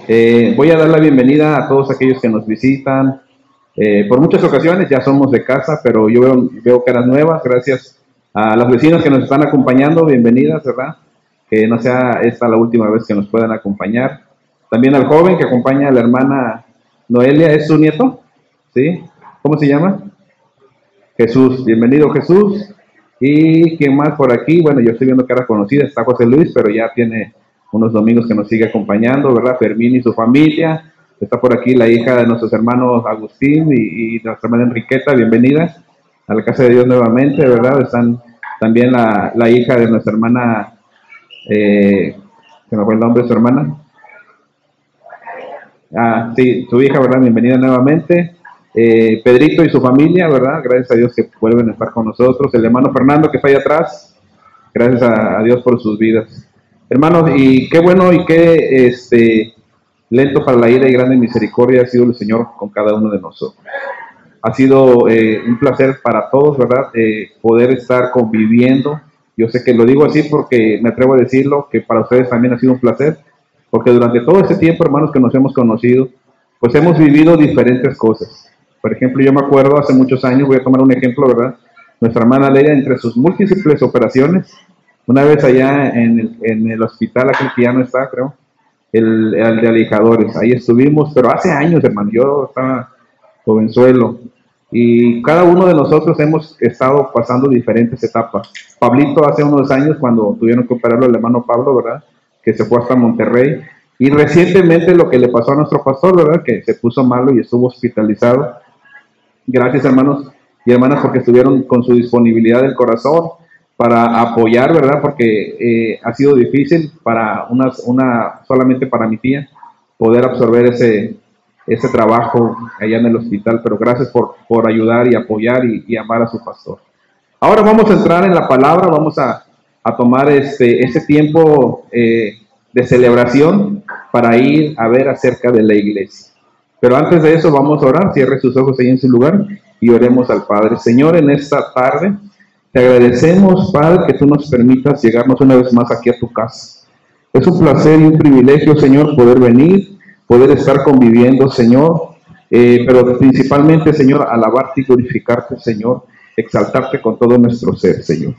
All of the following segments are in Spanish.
Voy a dar la bienvenida a todos aquellos que nos visitan. Por muchas ocasiones ya somos de casa, pero yo veo caras nuevas. Gracias a las vecinas que nos están acompañando. Bienvenidas, ¿verdad? Que no sea esta la última vez que nos puedan acompañar. También al joven que acompaña a la hermana Noelia. ¿Es su nieto? ¿Sí? ¿Cómo se llama? Jesús. Bienvenido, Jesús. ¿Y quién más por aquí? Bueno, yo estoy viendo caras conocidas. Está José Luis, pero ya tiene unos domingos que nos sigue acompañando, ¿verdad? Fermín y su familia. Está por aquí la hija de nuestros hermanos Agustín y nuestra hermana Enriqueta. Bienvenida a la casa de Dios nuevamente, ¿verdad? Están también la hija de nuestra hermana, se me fue el nombre de su hermana. Ah, sí, su hija, ¿verdad? Bienvenida nuevamente. Pedrito y su familia, ¿verdad? Gracias a Dios que vuelven a estar con nosotros. El hermano Fernando que está ahí atrás. Gracias a Dios por sus vidas. Hermanos, y qué bueno y qué lento para la ira y grande misericordia ha sido el Señor con cada uno de nosotros. Ha sido un placer para todos, ¿verdad? Poder estar conviviendo. Yo sé que lo digo así porque me atrevo a decirlo, que para ustedes también ha sido un placer, porque durante todo este tiempo, hermanos, que nos hemos conocido, pues hemos vivido diferentes cosas. Por ejemplo, yo me acuerdo hace muchos años, voy a tomar un ejemplo, ¿verdad? Nuestra hermana Leia, entre sus múltiples operaciones, una vez allá en el hospital, aquel que ya no está, creo, el de Alijadores, ahí estuvimos, pero hace años, hermano, yo estaba jovenzuelo, y cada uno de nosotros hemos estado pasando diferentes etapas. Pablito hace unos años, cuando tuvieron que operarlo, el hermano Pablo, ¿verdad?, que se fue hasta Monterrey, y recientemente lo que le pasó a nuestro pastor, ¿verdad?, que se puso malo y estuvo hospitalizado. Gracias, hermanos y hermanas, porque estuvieron con su disponibilidad del corazón para apoyar, ¿verdad? Porque ha sido difícil para solamente para mi tía poder absorber ese trabajo allá en el hospital, pero gracias por ayudar y apoyar y amar a su pastor. Ahora vamos a entrar en la palabra, vamos a tomar ese tiempo de celebración para ir a ver acerca de la iglesia. Pero antes de eso vamos a orar. Cierre sus ojos ahí en su lugar y oremos al Padre. Señor, en esta tarde te agradecemos, Padre, que tú nos permitas llegarnos una vez más aquí a tu casa. Es un placer y un privilegio, Señor, poder venir, poder estar conviviendo, Señor, pero principalmente, Señor, alabarte y glorificarte, Señor, exaltarte con todo nuestro ser, Señor.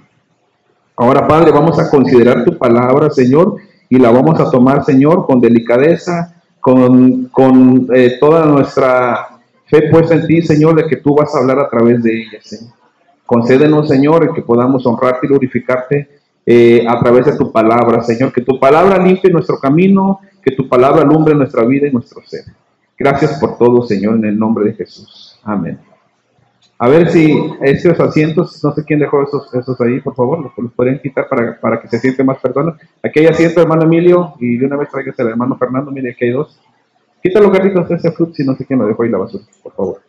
Ahora, Padre, vamos a considerar tu palabra, Señor, y la vamos a tomar, Señor, con delicadeza, con toda nuestra fe puesta en ti, Señor, de que tú vas a hablar a través de ella, Señor. Concédenos, Señor, que podamos honrarte y glorificarte a través de tu palabra, Señor. Que tu palabra limpie nuestro camino, que tu palabra alumbre nuestra vida y nuestro ser. Gracias por todo, Señor, en el nombre de Jesús. Amén. A ver si estos asientos, no sé quién dejó esos ahí, por favor, los podrían quitar para que se sienten más personas. Aquí hay asiento, hermano Emilio, y de una vez traigas al hermano Fernando. Mire, aquí hay dos. Quítalo, gatito, ese fruit, si no sé quién lo dejó ahí la basura, por favor.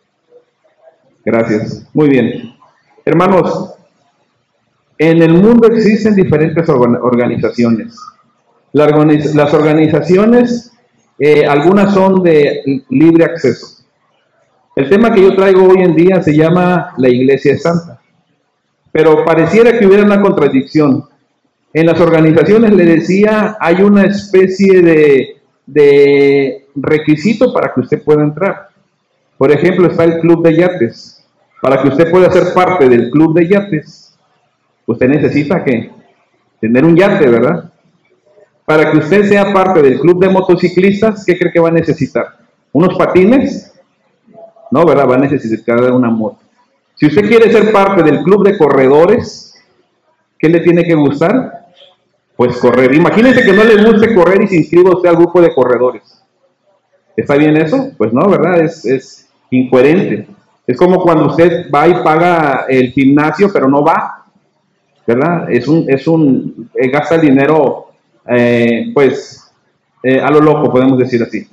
Gracias. Muy bien. Hermanos, en el mundo existen diferentes organizaciones. Las organizaciones, algunas son de libre acceso. El tema que yo traigo hoy en día se llama la Iglesia Santa. Pero pareciera que hubiera una contradicción. En las organizaciones, le decía, hay una especie de requisito para que usted pueda entrar. Por ejemplo, está el club de yates. Para que usted pueda ser parte del club de yates, usted necesita que tener un yate, ¿verdad? Para que usted sea parte del club de motociclistas, ¿qué cree que va a necesitar? ¿Unos patines? No, ¿verdad? Va a necesitar una moto. Si usted quiere ser parte del club de corredores, ¿qué le tiene que gustar? Pues correr. Imagínense que no le guste correr y se inscriba usted al grupo de corredores. ¿Está bien eso? Pues no, ¿verdad? Es incoherente. Es como cuando usted va y paga el gimnasio, pero no va, ¿verdad? Gasta el dinero, a lo loco, podemos decir así.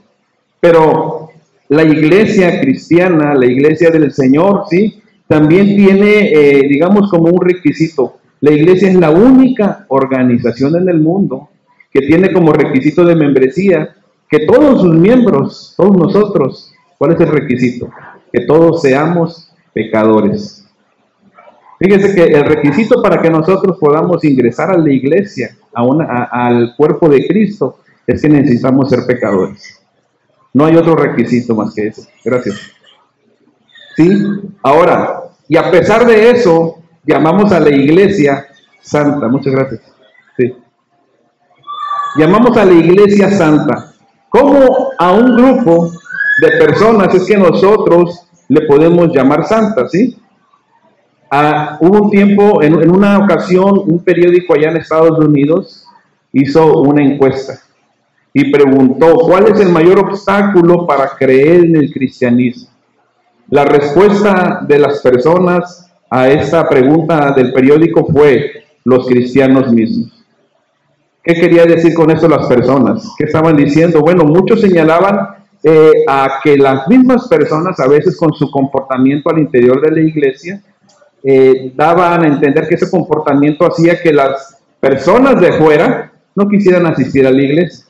Pero la iglesia cristiana, la iglesia del Señor, ¿sí?, también tiene, digamos, como un requisito. La iglesia es la única organización en el mundo que tiene como requisito de membresía que todos sus miembros, todos nosotros, ¿cuál es el requisito? Que todos seamos pecadores. Fíjense que el requisito para que nosotros podamos ingresar a la iglesia, al cuerpo de Cristo, es que necesitamos ser pecadores. No hay otro requisito más que ese. Gracias. ¿Sí? Ahora, y a pesar de eso, llamamos a la iglesia santa. Muchas gracias. Sí. Llamamos a la iglesia santa. ¿Cómo a un grupo de personas es que nosotros le podemos llamar santa? ¿Sí? Hubo un tiempo, en una ocasión, un periódico allá en Estados Unidos hizo una encuesta y preguntó, ¿cuál es el mayor obstáculo para creer en el cristianismo? La respuesta de las personas a esta pregunta del periódico fue los cristianos mismos. ¿Qué quería decir con esto las personas? ¿Qué estaban diciendo? Bueno, muchos señalaban a que las mismas personas, a veces con su comportamiento al interior de la iglesia, daban a entender que ese comportamiento hacía que las personas de fuera no quisieran asistir a la iglesia.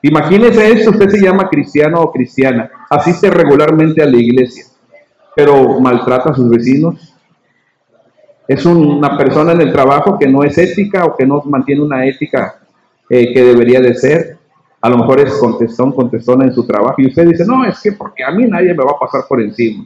Imagínese esto, usted se llama cristiano o cristiana, asiste regularmente a la iglesia, pero maltrata a sus vecinos. Es una persona en el trabajo que no es ética o que no mantiene una ética que debería de ser. A lo mejor es contestona en su trabajo y usted dice, no, es que porque a mí nadie me va a pasar por encima.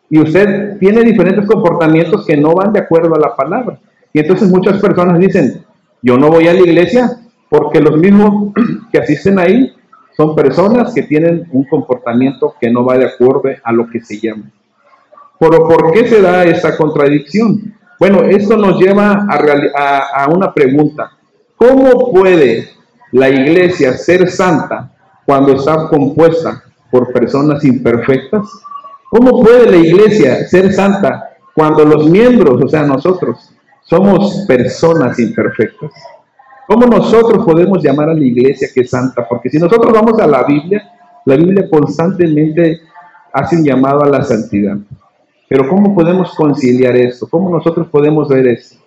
Y usted tiene diferentes comportamientos que no van de acuerdo a la palabra. Y entonces muchas personas dicen, yo no voy a la iglesia porque los mismos que asisten ahí son personas que tienen un comportamiento que no va de acuerdo a lo que se llama. ¿Pero por qué se da esta contradicción? Bueno, esto nos lleva a una pregunta. ¿Cómo puede la iglesia ser santa cuando está compuesta por personas imperfectas? ¿Cómo puede la iglesia ser santa cuando los miembros, o sea, nosotros, somos personas imperfectas? ¿Cómo nosotros podemos llamar a la iglesia que es santa? Porque si nosotros vamos a la Biblia constantemente hace un llamado a la santidad. Pero ¿cómo podemos conciliar esto? ¿Cómo nosotros podemos ver esto?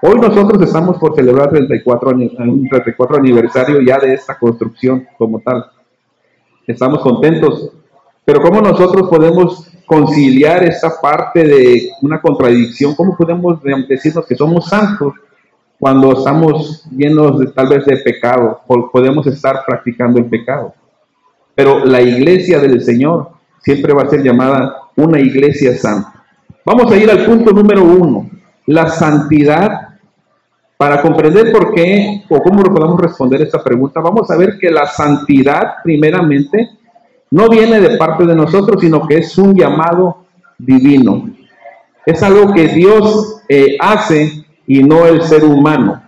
Hoy nosotros estamos por celebrar un 34 aniversario ya de esta construcción como tal. Estamos contentos. Pero ¿cómo nosotros podemos conciliar esta parte de una contradicción? ¿Cómo podemos decirnos que somos santos cuando estamos llenos tal vez de pecado? O podemos estar practicando el pecado. Pero la iglesia del Señor siempre va a ser llamada una iglesia santa. Vamos a ir al punto número 1. La santidad. Para comprender por qué o cómo lo podemos responder esta pregunta, vamos a ver que la santidad, primeramente, no viene de parte de nosotros, sino que es un llamado divino. Es algo que Dios hace y no el ser humano.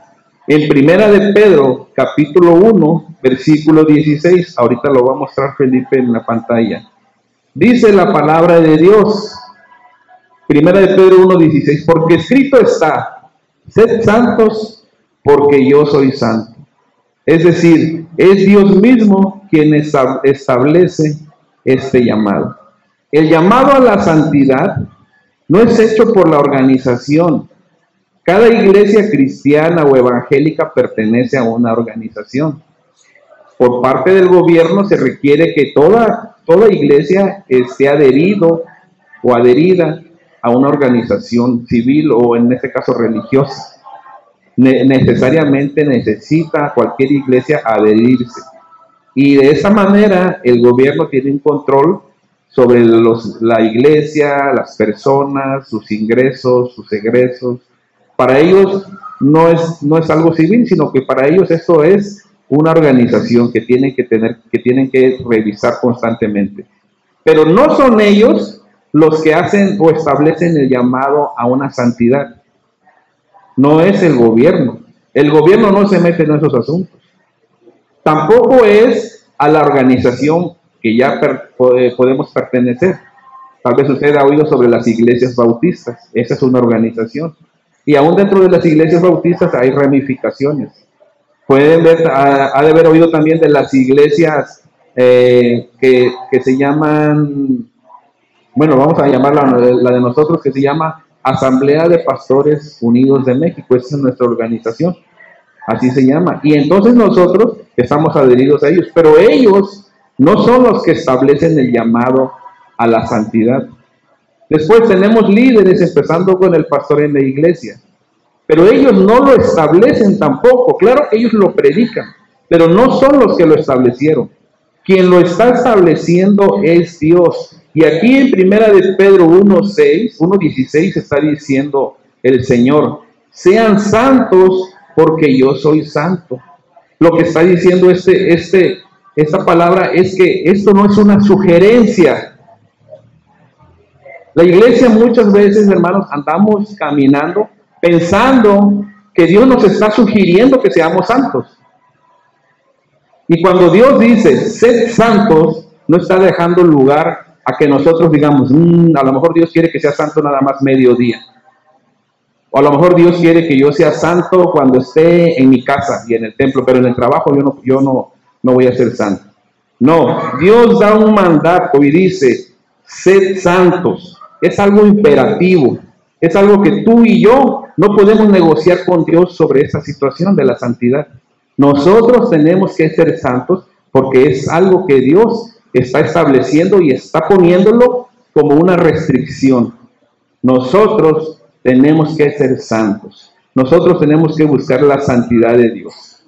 En Primera de Pedro, capítulo 1, versículo 16, ahorita lo va a mostrar Felipe en la pantalla. Dice la palabra de Dios, Primera de Pedro 1, 16, porque escrito está, sed santos porque yo soy santo. Es decir, es Dios mismo quien establece este llamado. El llamado a la santidad no es hecho por la organización. Cada iglesia cristiana o evangélica pertenece a una organización. Por parte del gobierno se requiere que toda iglesia esté adherido o adherida a una organización civil o en este caso religiosa. Necesariamente necesita cualquier iglesia adherirse. Y de esa manera el gobierno tiene un control sobre la iglesia, las personas, sus ingresos, sus egresos. Para ellos no es algo civil, sino que para ellos esto es una organización que tienen que revisar constantemente. Pero no son ellos los que hacen o establecen el llamado a una santidad. No es el gobierno. El gobierno no se mete en esos asuntos. Tampoco es a la organización que ya podemos pertenecer. Tal vez usted ha oído sobre las iglesias bautistas. Esa es una organización. Y aún dentro de las iglesias bautistas hay ramificaciones. Pueden ver, ha de haber oído también de las iglesias que se llaman, bueno, vamos a llamarla la de nosotros, que se llama Asamblea de Pastores Unidos de México. Esa es nuestra organización, así se llama. Y entonces nosotros estamos adheridos a ellos, pero ellos no son los que establecen el llamado a la santidad. Después tenemos líderes, empezando con el pastor en la iglesia, pero ellos no lo establecen tampoco. Claro, ellos lo predican, pero no son los que lo establecieron. Quien lo está estableciendo es Dios. Y aquí en primera de Pedro 1:16 está diciendo el Señor, sean santos porque yo soy santo. Lo que está diciendo esta palabra es que esto no es una sugerencia. La iglesia muchas veces, hermanos, andamos caminando pensando que Dios nos está sugiriendo que seamos santos. Y cuando Dios dice, sed santos, no está dejando lugar a que nosotros digamos, a lo mejor Dios quiere que sea santo nada más mediodía. O a lo mejor Dios quiere que yo sea santo cuando esté en mi casa y en el templo, pero en el trabajo yo no voy a ser santo. No, Dios da un mandato y dice, sed santos. Es algo imperativo, es algo que tú y yo no podemos negociar con Dios sobre esa situación de la santidad. Nosotros tenemos que ser santos porque es algo que Dios está estableciendo y está poniéndolo como una restricción. Nosotros tenemos que ser santos. Nosotros tenemos que buscar la santidad de Dios.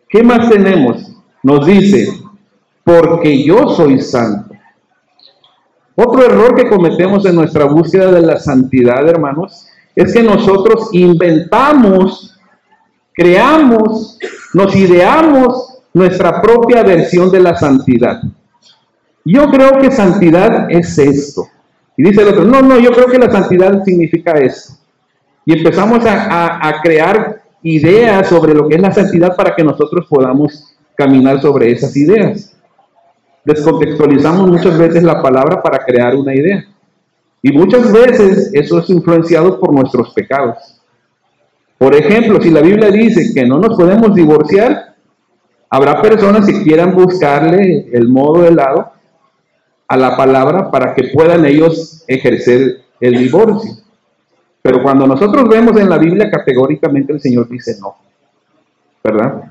¿Qué más tenemos? Nos dice, porque yo soy santo. Otro error que cometemos en nuestra búsqueda de la santidad, hermanos, es que nosotros inventamos, creamos, nos ideamos nuestra propia versión de la santidad. Yo creo que santidad es esto. Y dice el otro, no, yo creo que la santidad significa esto. Y empezamos a crear ideas sobre lo que es la santidad para que nosotros podamos caminar sobre esas ideas. Descontextualizamos muchas veces la palabra para crear una idea. Y muchas veces eso es influenciado por nuestros pecados. Por ejemplo, si la Biblia dice que no nos podemos divorciar, habrá personas que quieran buscarle el modo de lado a la palabra para que puedan ellos ejercer el divorcio. Pero cuando nosotros vemos en la Biblia, categóricamente el Señor dice no, ¿verdad?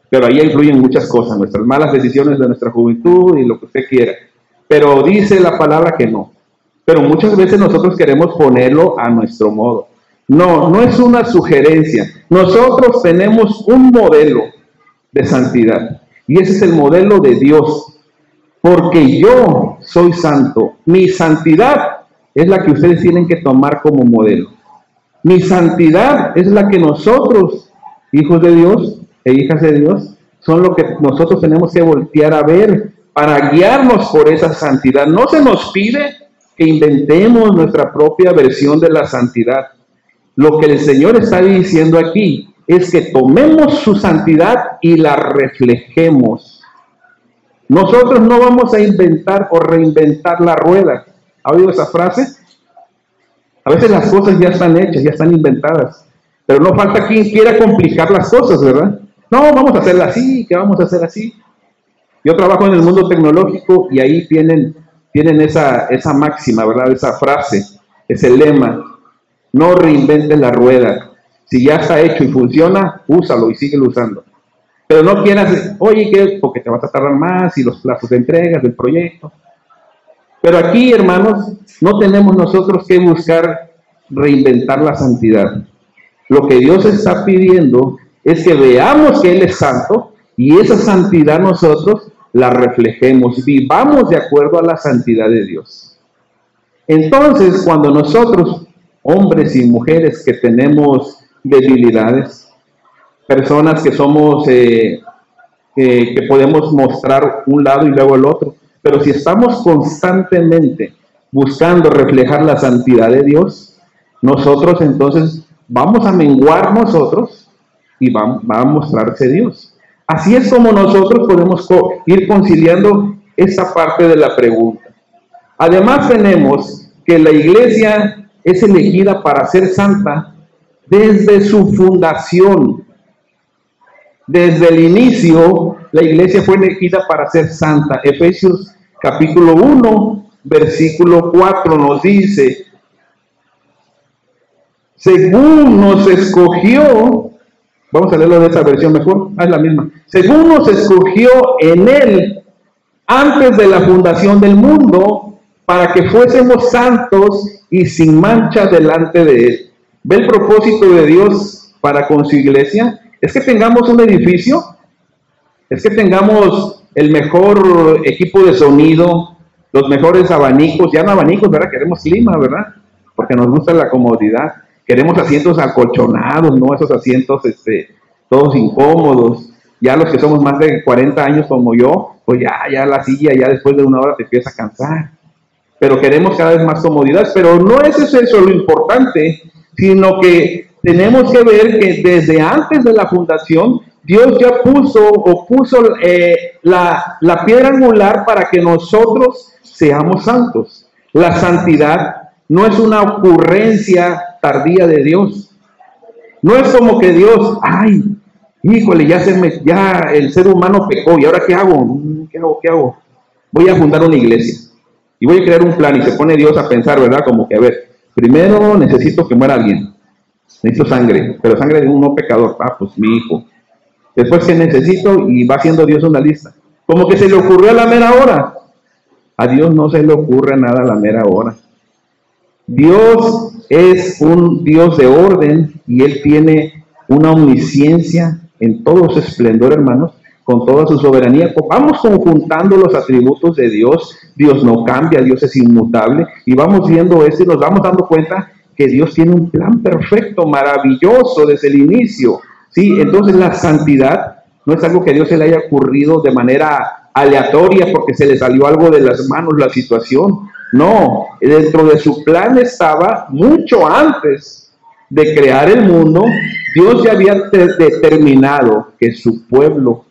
Pero ahí influyen muchas cosas, nuestras malas decisiones de nuestra juventud y lo que usted quiera. Pero dice la palabra que no. Pero muchas veces nosotros queremos ponerlo a nuestro modo. No es una sugerencia. Nosotros tenemos un modelo de santidad. Y ese es el modelo de Dios. Porque yo soy santo. Mi santidad es la que ustedes tienen que tomar como modelo. Mi santidad es la que nosotros, hijos de Dios e hijas de Dios, son lo que nosotros tenemos que voltear a ver para guiarnos por esa santidad. No se nos pide que inventemos nuestra propia versión de la santidad. Lo que el Señor está diciendo aquí es que tomemos su santidad y la reflejemos. Nosotros no vamos a inventar o reinventar la rueda. ¿Ha oído esa frase? A veces las cosas ya están hechas, ya están inventadas. Pero no falta quien quiera complicar las cosas, ¿verdad? No, vamos a hacerla así, que vamos a hacer así. Yo trabajo en el mundo tecnológico y ahí tienen esa máxima, ¿verdad? Esa frase, ese lema. No reinventes la rueda. Si ya está hecho y funciona, úsalo y síguelo usando. Pero no quieras, oye, ¿qué? Porque te vas a tardar más y los plazos de entregas del proyecto. Pero aquí, hermanos, no tenemos nosotros que buscar reinventar la santidad. Lo que Dios está pidiendo es que veamos que Él es santo y esa santidad nosotros la reflejemos, vivamos de acuerdo a la santidad de Dios. Entonces, cuando nosotros, hombres y mujeres que tenemos debilidades, personas que somos, que podemos mostrar un lado y luego el otro, pero si estamos constantemente buscando reflejar la santidad de Dios, nosotros entonces vamos a menguar nosotros y va a mostrarse Dios. Así es como nosotros podemos ir conciliando esa parte de la pregunta. Además tenemos que la iglesia es elegida para ser santa desde su fundación. Desde el inicio, la iglesia fue elegida para ser santa. Efesios capítulo 1, versículo 4 nos dice, según nos escogió, vamos a leerlo de esa versión mejor, es la misma, según nos escogió en Él antes de la fundación del mundo, para que fuésemos santos y sin mancha delante de Él. ¿Ve el propósito de Dios para con su iglesia? Es que tengamos un edificio, es que tengamos el mejor equipo de sonido, los mejores abanicos, ya no abanicos, ¿verdad? Queremos clima, ¿verdad? Porque nos gusta la comodidad. Queremos asientos acolchonados, ¿no? Esos asientos, todos incómodos. Ya los que somos más de 40 años como yo, pues ya la silla, ya después de una hora te empieza a cansar. Pero queremos cada vez más comodidad, pero no es eso lo importante, sino que tenemos que ver que desde antes de la fundación, Dios ya puso la piedra angular para que nosotros seamos santos. La santidad no es una ocurrencia tardía de Dios. No es como que Dios, ay, híjole, ya el ser humano pecó, ¿y ahora qué hago? ¿Qué hago? Voy a fundar una iglesia y voy a crear un plan, y se pone Dios a pensar, ¿verdad? Como que, a ver, primero necesito que muera alguien, necesito sangre, pero sangre de un no pecador, pues mi hijo. Después, ¿qué necesito? Y va haciendo Dios una lista. Como que se le ocurrió a la mera hora. A Dios no se le ocurre nada a la mera hora. Dios es un Dios de orden y Él tiene una omnisciencia en todo su esplendor, hermanos, con toda su soberanía. Vamos conjuntando los atributos de Dios. Dios no cambia, Dios es inmutable, y vamos viendo esto y nos vamos dando cuenta que Dios tiene un plan perfecto, maravilloso desde el inicio. Sí, entonces la santidad no es algo que a Dios se le haya ocurrido de manera aleatoria porque se le salió algo de las manos la situación. No, dentro de su plan estaba mucho antes de crear el mundo. Dios ya había determinado que su pueblo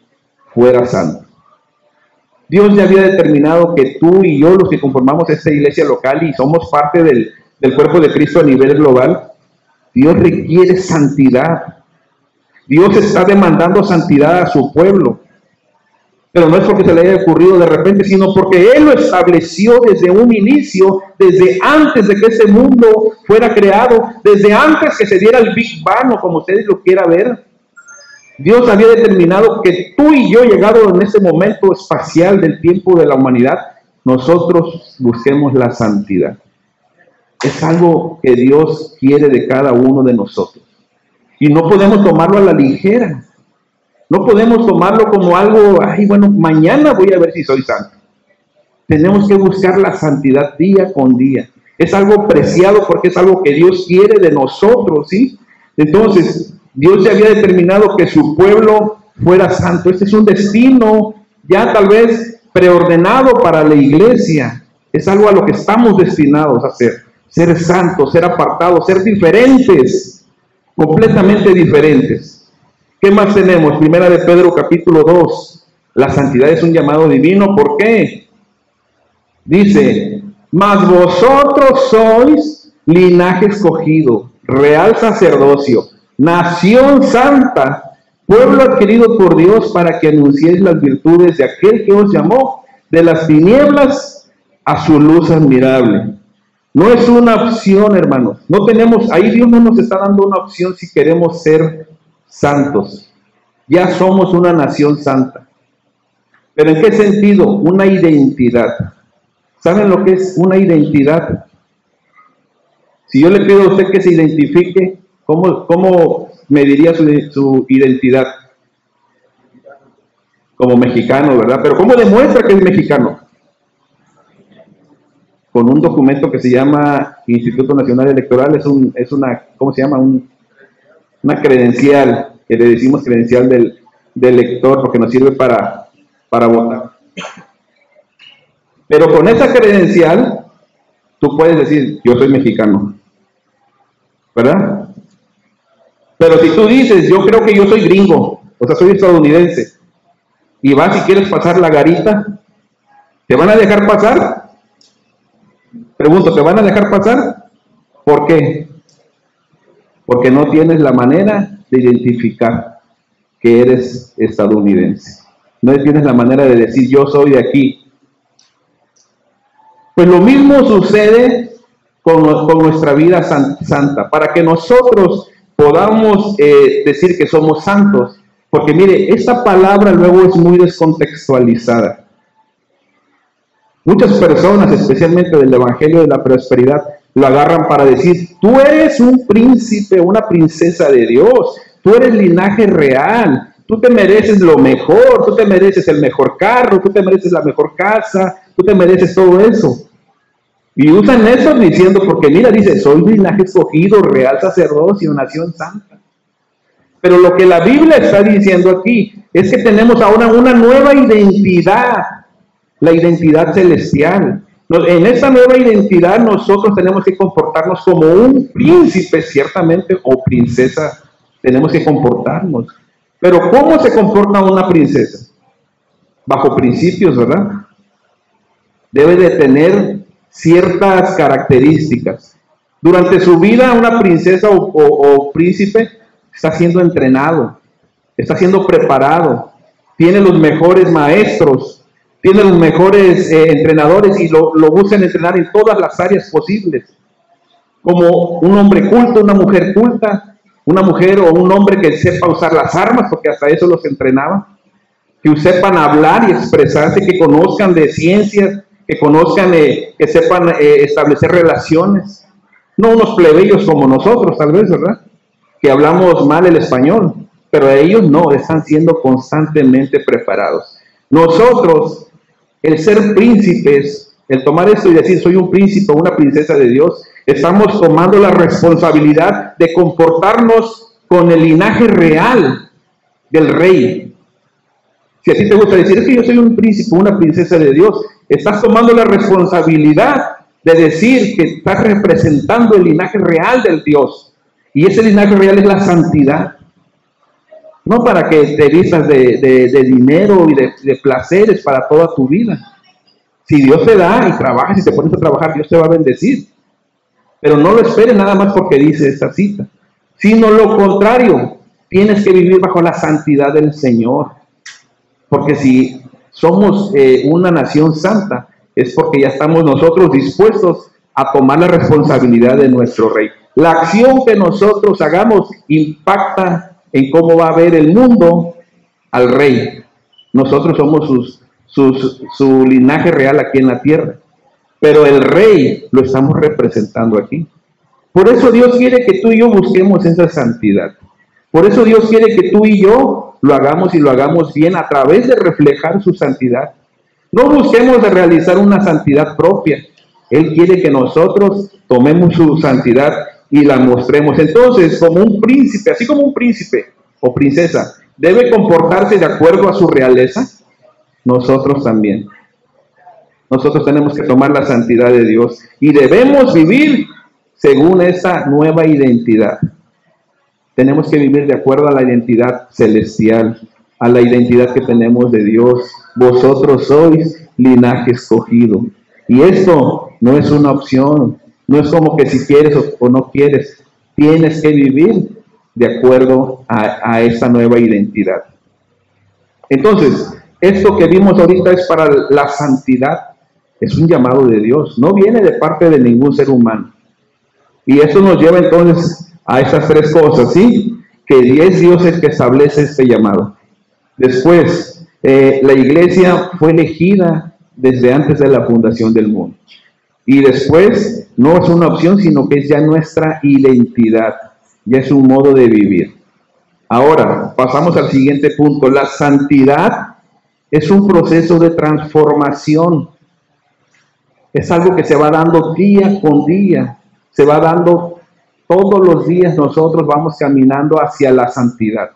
fuera santo. Dios ya había determinado que tú y yo, los que conformamos esta iglesia local y somos parte del cuerpo de Cristo a nivel global, Dios requiere santidad. Dios está demandando santidad a su pueblo. Pero no es porque se le haya ocurrido de repente, sino porque Él lo estableció desde un inicio, desde antes de que este mundo fuera creado, desde antes que se diera el Big Bang, o como ustedes lo quieran ver. Dios había determinado que tú y yo, llegado en ese momento espacial del tiempo de la humanidad, nosotros busquemos la santidad. Es algo que Dios quiere de cada uno de nosotros. Y no podemos tomarlo a la ligera. No podemos tomarlo como algo, ay, bueno, mañana voy a ver si soy santo. Tenemos que buscar la santidad día con día. Es algo preciado porque es algo que Dios quiere de nosotros, ¿sí? Entonces, Dios ya había determinado que su pueblo fuera santo. Este es un destino ya tal vez preordenado para la iglesia. Es algo a lo que estamos destinados a hacer. Ser santos, ser apartados, ser diferentes, completamente diferentes. ¿Qué más tenemos? Primera de Pedro capítulo 2. La santidad es un llamado divino. ¿Por qué? Dice, mas vosotros sois linaje escogido, real sacerdocio, nación santa, pueblo adquirido por Dios para que anunciéis las virtudes de aquel que os llamó de las tinieblas a su luz admirable. No es una opción, hermanos. No tenemos, ahí Dios no nos está dando una opción si queremos ser santos. Ya somos una nación santa. ¿Pero en qué sentido? Una identidad. ¿Saben lo que es una identidad? Si yo le pido a usted que se identifique, ¿cómo mediría su identidad? Como mexicano, ¿verdad? Pero ¿cómo demuestra que es mexicano? Con un documento que se llama Instituto Nacional Electoral. Es una, ¿cómo se llama? Una credencial, que le decimos credencial del elector, porque nos sirve para votar. Pero con esa credencial, tú puedes decir, yo soy mexicano, ¿verdad? Pero si tú dices, yo creo que yo soy gringo, o sea, soy estadounidense, y vas y quieres pasar la garita, ¿te van a dejar pasar? Pregunto, ¿te van a dejar pasar? ¿Por qué? Porque no tienes la manera de identificar que eres estadounidense. No tienes la manera de decir, yo soy de aquí. Pues lo mismo sucede con nuestra vida santa. Para que nosotros podamos decir que somos santos. Porque mire, esta palabra luego es muy descontextualizada. Muchas personas, especialmente del Evangelio de la Prosperidad, lo agarran para decir, tú eres un príncipe, una princesa de Dios, tú eres linaje real, Tú te mereces lo mejor, tú te mereces el mejor carro, tú te mereces la mejor casa, tú te mereces todo eso. Y usan eso diciendo, porque mira, dice, soy linaje escogido, real sacerdocio, nación santa. Pero lo que la Biblia está diciendo aquí es que tenemos ahora una nueva identidad, la identidad celestial. En esta nueva identidad nosotros tenemos que comportarnos como un príncipe, ciertamente, o princesa, tenemos que comportarnos. Pero ¿cómo se comporta una princesa? Bajo principios, ¿verdad? Debe de tener ciertas características. Durante su vida, una princesa o príncipe está siendo entrenado, está siendo preparado, tiene los mejores maestros, tiene los mejores entrenadores y lo buscan entrenar en todas las áreas posibles. Como un hombre culto, una mujer culta, una mujer o un hombre que sepa usar las armas, porque hasta eso los entrenaban, que sepan hablar y expresarse, que conozcan de ciencias, que conozcan, que sepan establecer relaciones. No unos plebeyos como nosotros, tal vez, ¿verdad? Que hablamos mal el español, pero ellos no, están siendo constantemente preparados. Nosotros, el ser príncipes, el tomar esto y decir soy un príncipe o una princesa de Dios, estamos tomando la responsabilidad de comportarnos con el linaje real del rey. Si a ti te gusta decir, es que yo soy un príncipe, una princesa de Dios, estás tomando la responsabilidad de decir que estás representando el linaje real del Dios. Y ese linaje real es la santidad. No para que te vistas de dinero y de placeres para toda tu vida. Si Dios te da y trabajas y te pones a trabajar, Dios te va a bendecir. Pero no lo esperes nada más porque dice esta cita. Sino lo contrario, tienes que vivir bajo la santidad del Señor. Porque si somos una nación santa, es porque ya estamos nosotros dispuestos a tomar la responsabilidad de nuestro Rey. La acción que nosotros hagamos impacta en cómo va a ver el mundo al Rey. Nosotros somos su linaje real aquí en la tierra. Pero el Rey lo estamos representando aquí. Por eso Dios quiere que tú y yo busquemos esa santidad. Por eso Dios quiere que tú y yo lo hagamos y lo hagamos bien a través de reflejar su santidad. No busquemos de realizar una santidad propia. Él quiere que nosotros tomemos su santidad y la mostremos. Entonces, como un príncipe, así como un príncipe o princesa debe comportarse de acuerdo a su realeza, nosotros también. Nosotros tenemos que tomar la santidad de Dios y debemos vivir según esa nueva identidad. Tenemos que vivir de acuerdo a la identidad celestial, a la identidad que tenemos de Dios. Vosotros sois linaje escogido. Y esto no es una opción, no es como que si quieres o no quieres. Tienes que vivir de acuerdo a esta nueva identidad. Entonces, esto que vimos ahorita es para la santidad. Es un llamado de Dios, no viene de parte de ningún ser humano. Y eso nos lleva entonces a estas tres cosas, ¿sí? Que es Dios el que establece este llamado. Después, la iglesia fue elegida desde antes de la fundación del mundo. Y después, no es una opción, sino que es ya nuestra identidad, ya es un modo de vivir. Ahora, pasamos al siguiente punto. La santidad es un proceso de transformación. Es algo que se va dando día con día, se va dando todos los días. Nosotros vamos caminando hacia la santidad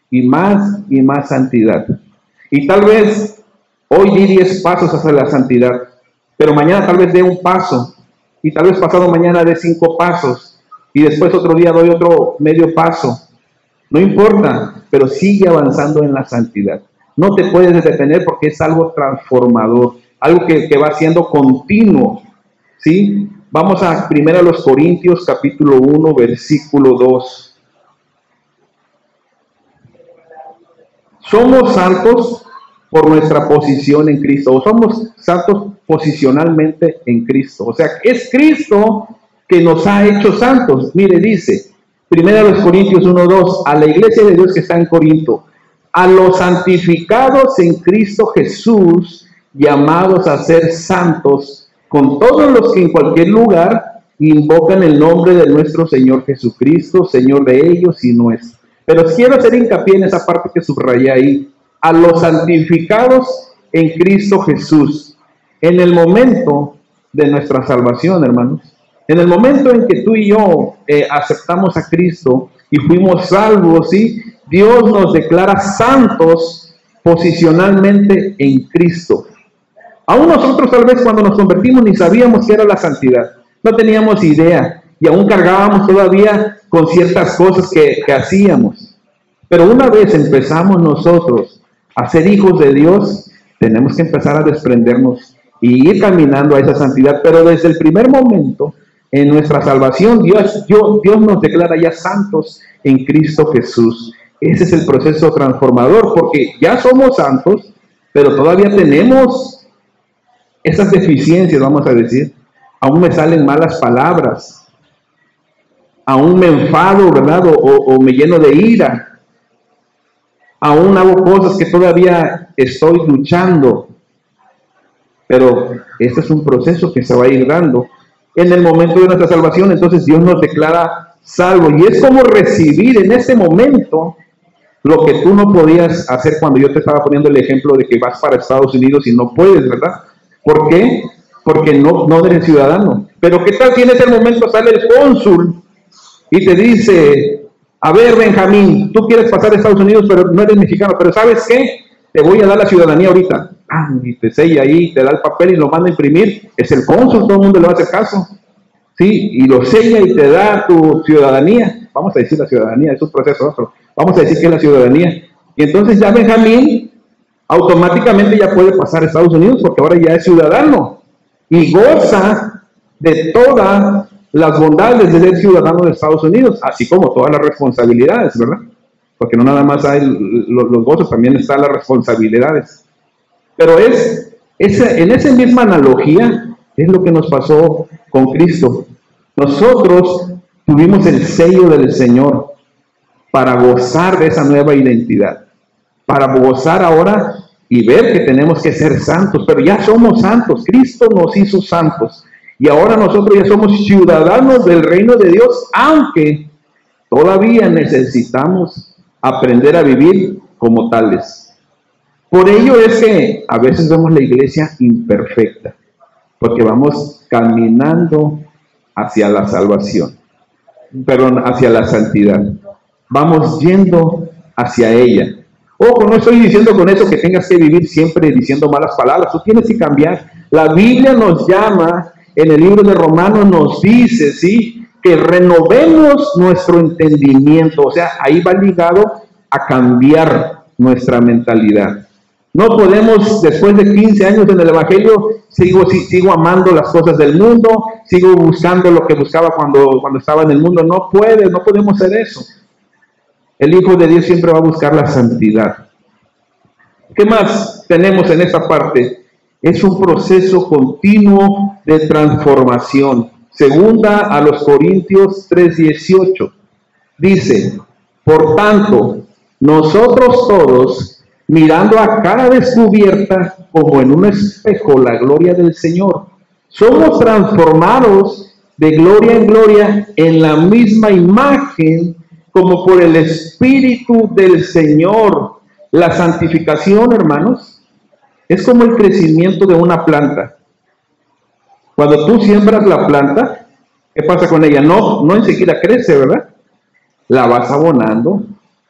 y más santidad. Y tal vez hoy di 10 pasos hacia la santidad, pero mañana tal vez dé un paso y tal vez pasado mañana dé 5 pasos y después otro día doy otro medio paso. No importa, pero sigue avanzando en la santidad. No te puedes detener porque es algo transformador. Algo que va siendo continuo, ¿sí? Vamos a 1 Corintios capítulo 1, versículo 2. Somos santos por nuestra posición en Cristo, o somos santos posicionalmente en Cristo. O sea, es Cristo que nos ha hecho santos. Mire, dice 1 Corintios 1, 2, a la iglesia de Dios que está en Corinto, a los santificados en Cristo Jesús, llamados a ser santos, con todos los que en cualquier lugar invocan el nombre de nuestro Señor Jesucristo, Señor de ellos y nuestro. Pero quiero hacer hincapié en esa parte que subrayé ahí. A los santificados en Cristo Jesús. En el momento de nuestra salvación, hermanos, en el momento en que tú y yo aceptamos a Cristo y fuimos salvos, ¿sí? Dios nos declara santos posicionalmente en Cristo. Aún nosotros tal vez cuando nos convertimos ni sabíamos qué era la santidad. No teníamos idea y aún cargábamos todavía con ciertas cosas que hacíamos. Pero una vez empezamos nosotros a ser hijos de Dios, tenemos que empezar a desprendernos y ir caminando a esa santidad. Pero desde el primer momento, en nuestra salvación, Dios nos declara ya santos en Cristo Jesús. Ese es el proceso transformador, porque ya somos santos, pero todavía tenemos esas deficiencias, vamos a decir. Aún me salen malas palabras, aún me enfado, ¿verdad? O me lleno de ira, aún hago cosas que todavía estoy luchando. Pero este es un proceso que se va a ir dando. En el momento de nuestra salvación, entonces Dios nos declara salvo. Y es como recibir en ese momento lo que tú no podías hacer cuando yo te estaba poniendo el ejemplo de que vas para Estados Unidos y no puedes, ¿verdad? ¿Por qué? Porque no eres ciudadano. Pero ¿qué tal si en ese momento sale el cónsul y te dice, a ver, Benjamín, tú quieres pasar a Estados Unidos, pero no eres mexicano, pero ¿sabes qué? Te voy a dar la ciudadanía ahorita. Y te sella ahí, te da el papel y lo manda a imprimir. Es el cónsul, todo el mundo le va a hacer caso. Sí, y lo sella y te da tu ciudadanía. Vamos a decir la ciudadanía, es un proceso otro. Vamos a decir que es la ciudadanía. Y entonces ya Benjamín automáticamente ya puede pasar a Estados Unidos porque ahora ya es ciudadano. Y goza de todas las bondades de ser ciudadano de Estados Unidos, así como todas las responsabilidades, ¿verdad? Porque no nada más hay los gozos, también están las responsabilidades. Pero en esa misma analogía es lo que nos pasó con Cristo. Nosotros tuvimos el sello del Señor para gozar de esa nueva identidad, para gozar ahora y ver que tenemos que ser santos, pero ya somos santos. Cristo nos hizo santos y ahora nosotros ya somos ciudadanos del reino de Dios, aunque todavía necesitamos aprender a vivir como tales. Por ello es que a veces vemos la iglesia imperfecta, porque vamos caminando hacia la salvación, hacia la santidad. Vamos yendo hacia ella. Ojo, no estoy diciendo con eso que tengas que vivir siempre diciendo malas palabras. Tú tienes que cambiar. La Biblia nos llama, en el libro de Romanos nos dice, ¿sí?, que renovemos nuestro entendimiento. O sea, ahí va ligado a cambiar nuestra mentalidad. No podemos, después de 15 años en el Evangelio, sigo amando las cosas del mundo, sigo buscando lo que buscaba cuando estaba en el mundo. No podemos hacer eso. El Hijo de Dios siempre va a buscar la santidad. ¿Qué más tenemos en esta parte? Es un proceso continuo de transformación. Segunda a los Corintios 3:18. Dice, por tanto, nosotros todos, mirando a cara descubierta, como en un espejo, la gloria del Señor, somos transformados de gloria en gloria en la misma imagen, como por el Espíritu del Señor. La santificación, hermanos, es como el crecimiento de una planta. Cuando tú siembras la planta, ¿qué pasa con ella? No enseguida crece, ¿verdad? La vas abonando,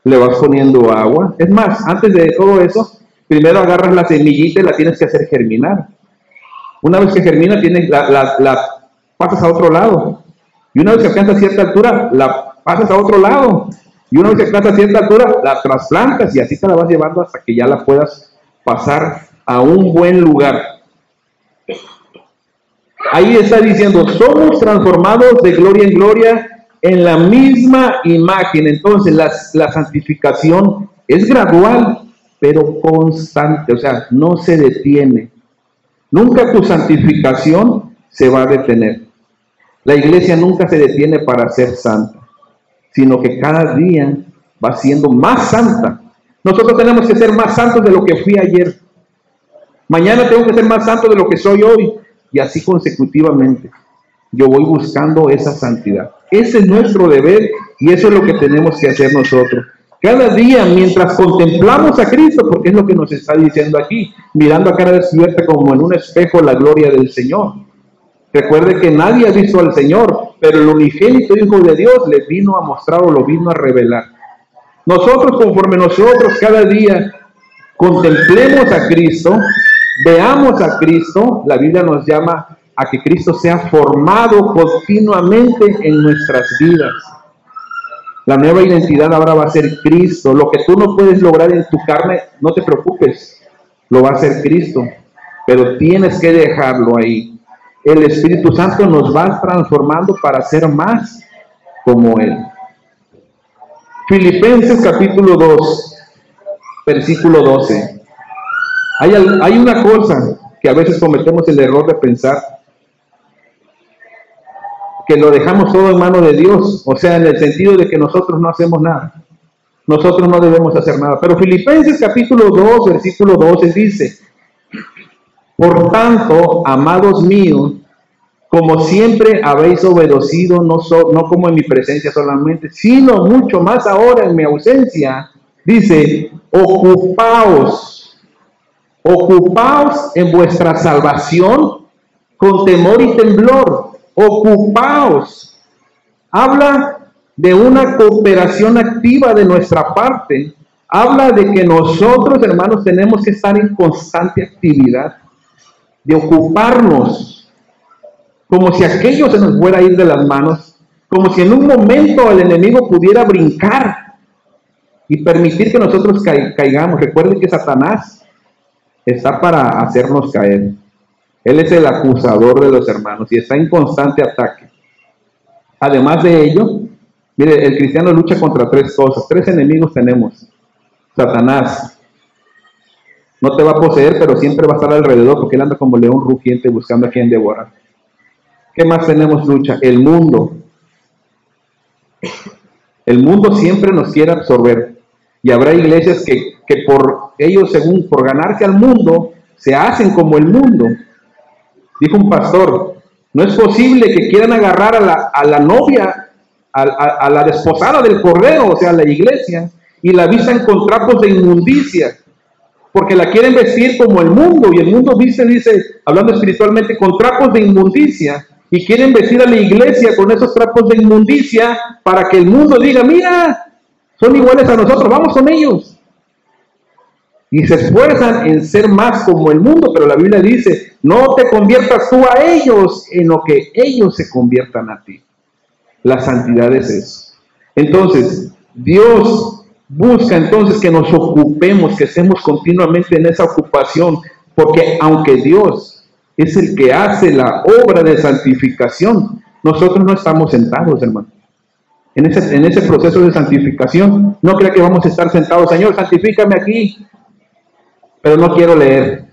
le vas poniendo agua. Es más, antes de todo eso, primero agarras la semillita y la tienes que hacer germinar. Una vez que germina, la pasas a otro lado. Y una vez que alcanza a cierta altura, la pasas a otro lado. Y una vez que alcanza a cierta altura, la trasplantas y así te la vas llevando hasta que ya la puedas pasar a un buen lugar. Ahí está diciendo, somos transformados de gloria en gloria en la misma imagen. Entonces, la santificación es gradual, pero constante, o sea, no se detiene. Nunca tu santificación se va a detener. La iglesia nunca se detiene para ser santa, sino que cada día va siendo más santa. Nosotros tenemos que ser más santos de lo que fui ayer. Mañana tengo que ser más santo de lo que soy hoy. Y así consecutivamente. Yo voy buscando esa santidad. Ese es nuestro deber y eso es lo que tenemos que hacer nosotros. Cada día, mientras contemplamos a Cristo, porque es lo que nos está diciendo aquí, mirando a cara descubierta como en un espejo la gloria del Señor. Recuerde que nadie ha visto al Señor, pero el unigénito Hijo de Dios le vino a mostrar o lo vino a revelar. Nosotros, conforme nosotros cada día contemplemos a Cristo, veamos a Cristo, la Biblia nos llama a que Cristo sea formado continuamente en nuestras vidas. La nueva identidad ahora va a ser Cristo. Lo que tú no puedes lograr en tu carne, no te preocupes, lo va a hacer Cristo, pero tienes que dejarlo ahí. El Espíritu Santo nos va transformando para ser más como Él. Filipenses capítulo 2, versículo 12. Hay una cosa que a veces cometemos el error de pensar, que lo dejamos todo en manos de Dios, o sea, en el sentido de que nosotros no hacemos nada. Nosotros no debemos hacer nada. Pero Filipenses capítulo 2, versículo 12 dice: por tanto, amados míos, como siempre habéis obedecido, no como en mi presencia solamente, sino mucho más ahora en mi ausencia, dice, ocupaos en vuestra salvación con temor y temblor. Ocupaos. Habla de una cooperación activa de nuestra parte. Habla de que nosotros, hermanos, tenemos que estar en constante actividad, de ocuparnos, como si aquello se nos fuera a ir de las manos, como si en un momento el enemigo pudiera brincar y permitir que nosotros caigamos. Recuerden que Satanás está para hacernos caer. Él es el acusador de los hermanos y está en constante ataque. Además de ello, mire, el cristiano lucha contra tres cosas. Tres enemigos tenemos. Satanás no te va a poseer, pero siempre va a estar alrededor, porque él anda como león rugiente buscando a quien devorar. ¿Qué más tenemos lucha? El mundo. El mundo siempre nos quiere absorber. Y habrá iglesias que por ellos, por ganarse al mundo, se hacen como el mundo. Dijo un pastor, no es posible que quieran agarrar a la novia, a la desposada del Cordero, o sea, la iglesia, y la vistan con trapos de inmundicia, porque la quieren vestir como el mundo, y el mundo dice, hablando espiritualmente, con trapos de inmundicia, y quieren vestir a la iglesia con esos trapos de inmundicia, para que el mundo diga, mira, son iguales a nosotros, vamos con ellos. Y se esfuerzan en ser más como el mundo, pero la Biblia dice, no te conviertas tú a ellos, en lo que ellos se conviertan a ti. La santidad es eso. Entonces, Dios busca entonces que nos ocupemos, que estemos continuamente en esa ocupación, porque aunque Dios es el que hace la obra de santificación, nosotros no estamos sentados, hermano. En ese proceso de santificación, no crea que vamos a estar sentados, Señor, santifícame aquí, pero no quiero leer.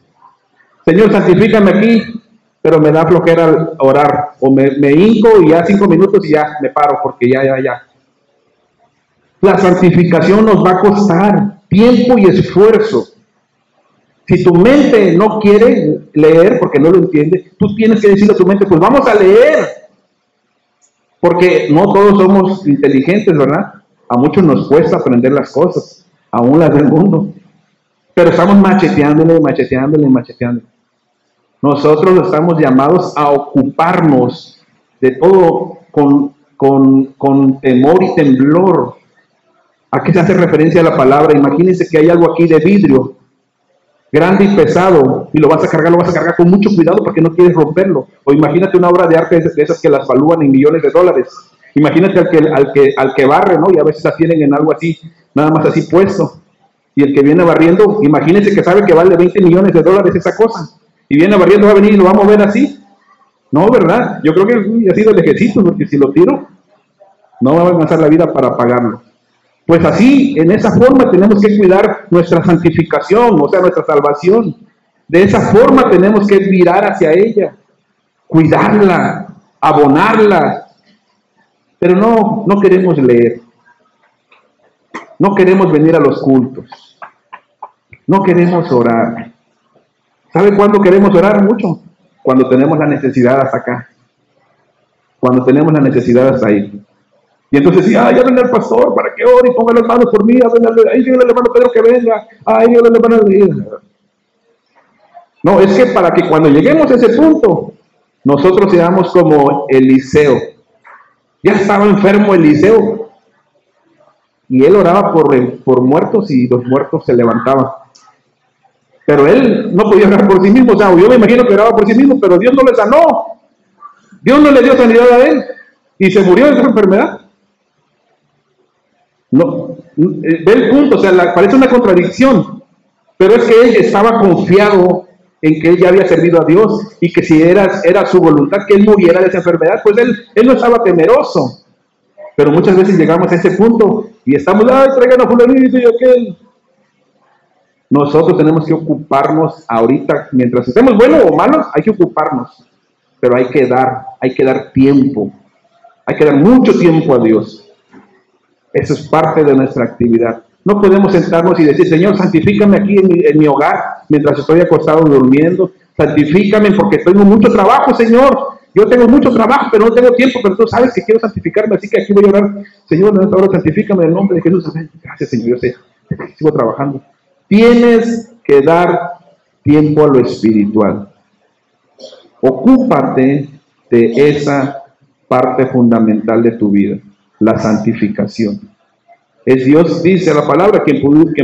Señor, santifícame aquí, pero me da flojera orar. O me hinco y ya 5 minutos y ya me paro porque ya. La santificación nos va a costar tiempo y esfuerzo. Si tu mente no quiere leer porque no lo entiende, tú tienes que decirle a tu mente, pues vamos a leer. Porque no todos somos inteligentes, ¿verdad? A muchos nos cuesta aprender las cosas, aún las del mundo. Pero estamos macheteándole. Nosotros estamos llamados a ocuparnos de todo con temor y temblor. ¿A qué se hace referencia a la palabra? Imagínense que hay algo aquí de vidrio, grande y pesado, y lo vas a cargar con mucho cuidado porque no quieres romperlo. O imagínate una obra de arte de esas que las valúan en millones de dólares. Imagínate al que barre, ¿no? Y a veces la tienen en algo así, nada más así puesto. Y el que viene barriendo, imagínense que sabe que vale 20 millones de dólares esa cosa. Y viene barriendo, va a venir y lo va a mover así. No, ¿verdad? Yo creo que ha sido el ejército, porque si lo tiro, no va a alcanzar la vida para pagarlo. Pues así, en esa forma tenemos que cuidar nuestra santificación, o sea, nuestra salvación. De esa forma tenemos que virar hacia ella, cuidarla, abonarla. Pero no queremos leer. No queremos venir a los cultos. No queremos orar. ¿Sabe cuándo queremos orar? Mucho. Cuando tenemos la necesidad hasta acá. Cuando tenemos la necesidad hasta ahí. Y entonces decía, ya ven al pastor para que ore y ponga las manos por mí, ahí dígale al hermano Pedro que venga, ahí dígale al hermano Pedro. No, es que para que cuando lleguemos a ese punto, nosotros seamos como Eliseo. Ya estaba enfermo Eliseo. Y él oraba por muertos y los muertos se levantaban. Pero él no podía orar por sí mismo. O sea, yo me imagino que oraba por sí mismo, pero Dios no le sanó. Dios no le dio sanidad a él. Y se murió de esa enfermedad. No, ve el punto, o sea, parece una contradicción. Pero es que él estaba confiado en que él ya había servido a Dios y que si era su voluntad que él muriera de esa enfermedad, pues él no estaba temeroso. Pero muchas veces llegamos a ese punto y estamos, ay, traigan a fulanito y aquel. Nosotros tenemos que ocuparnos ahorita, mientras estemos buenos o malos, hay que ocuparnos. Pero hay que dar tiempo. Hay que dar mucho tiempo a Dios. Eso es parte de nuestra actividad. No podemos sentarnos y decir, Señor, santifícame aquí en mi hogar, mientras estoy acostado durmiendo. Santifícame porque tengo mucho trabajo, Señor. Yo tengo mucho trabajo, pero no tengo tiempo, pero tú sabes que quiero santificarme, así que aquí voy a orar. Señor, en esta hora santifícame en el nombre de Jesús. Gracias, Señor, yo sé, sigo trabajando. Tienes que dar tiempo a lo espiritual. Ocúpate de esa parte fundamental de tu vida, la santificación. Es Dios, dice la palabra, quien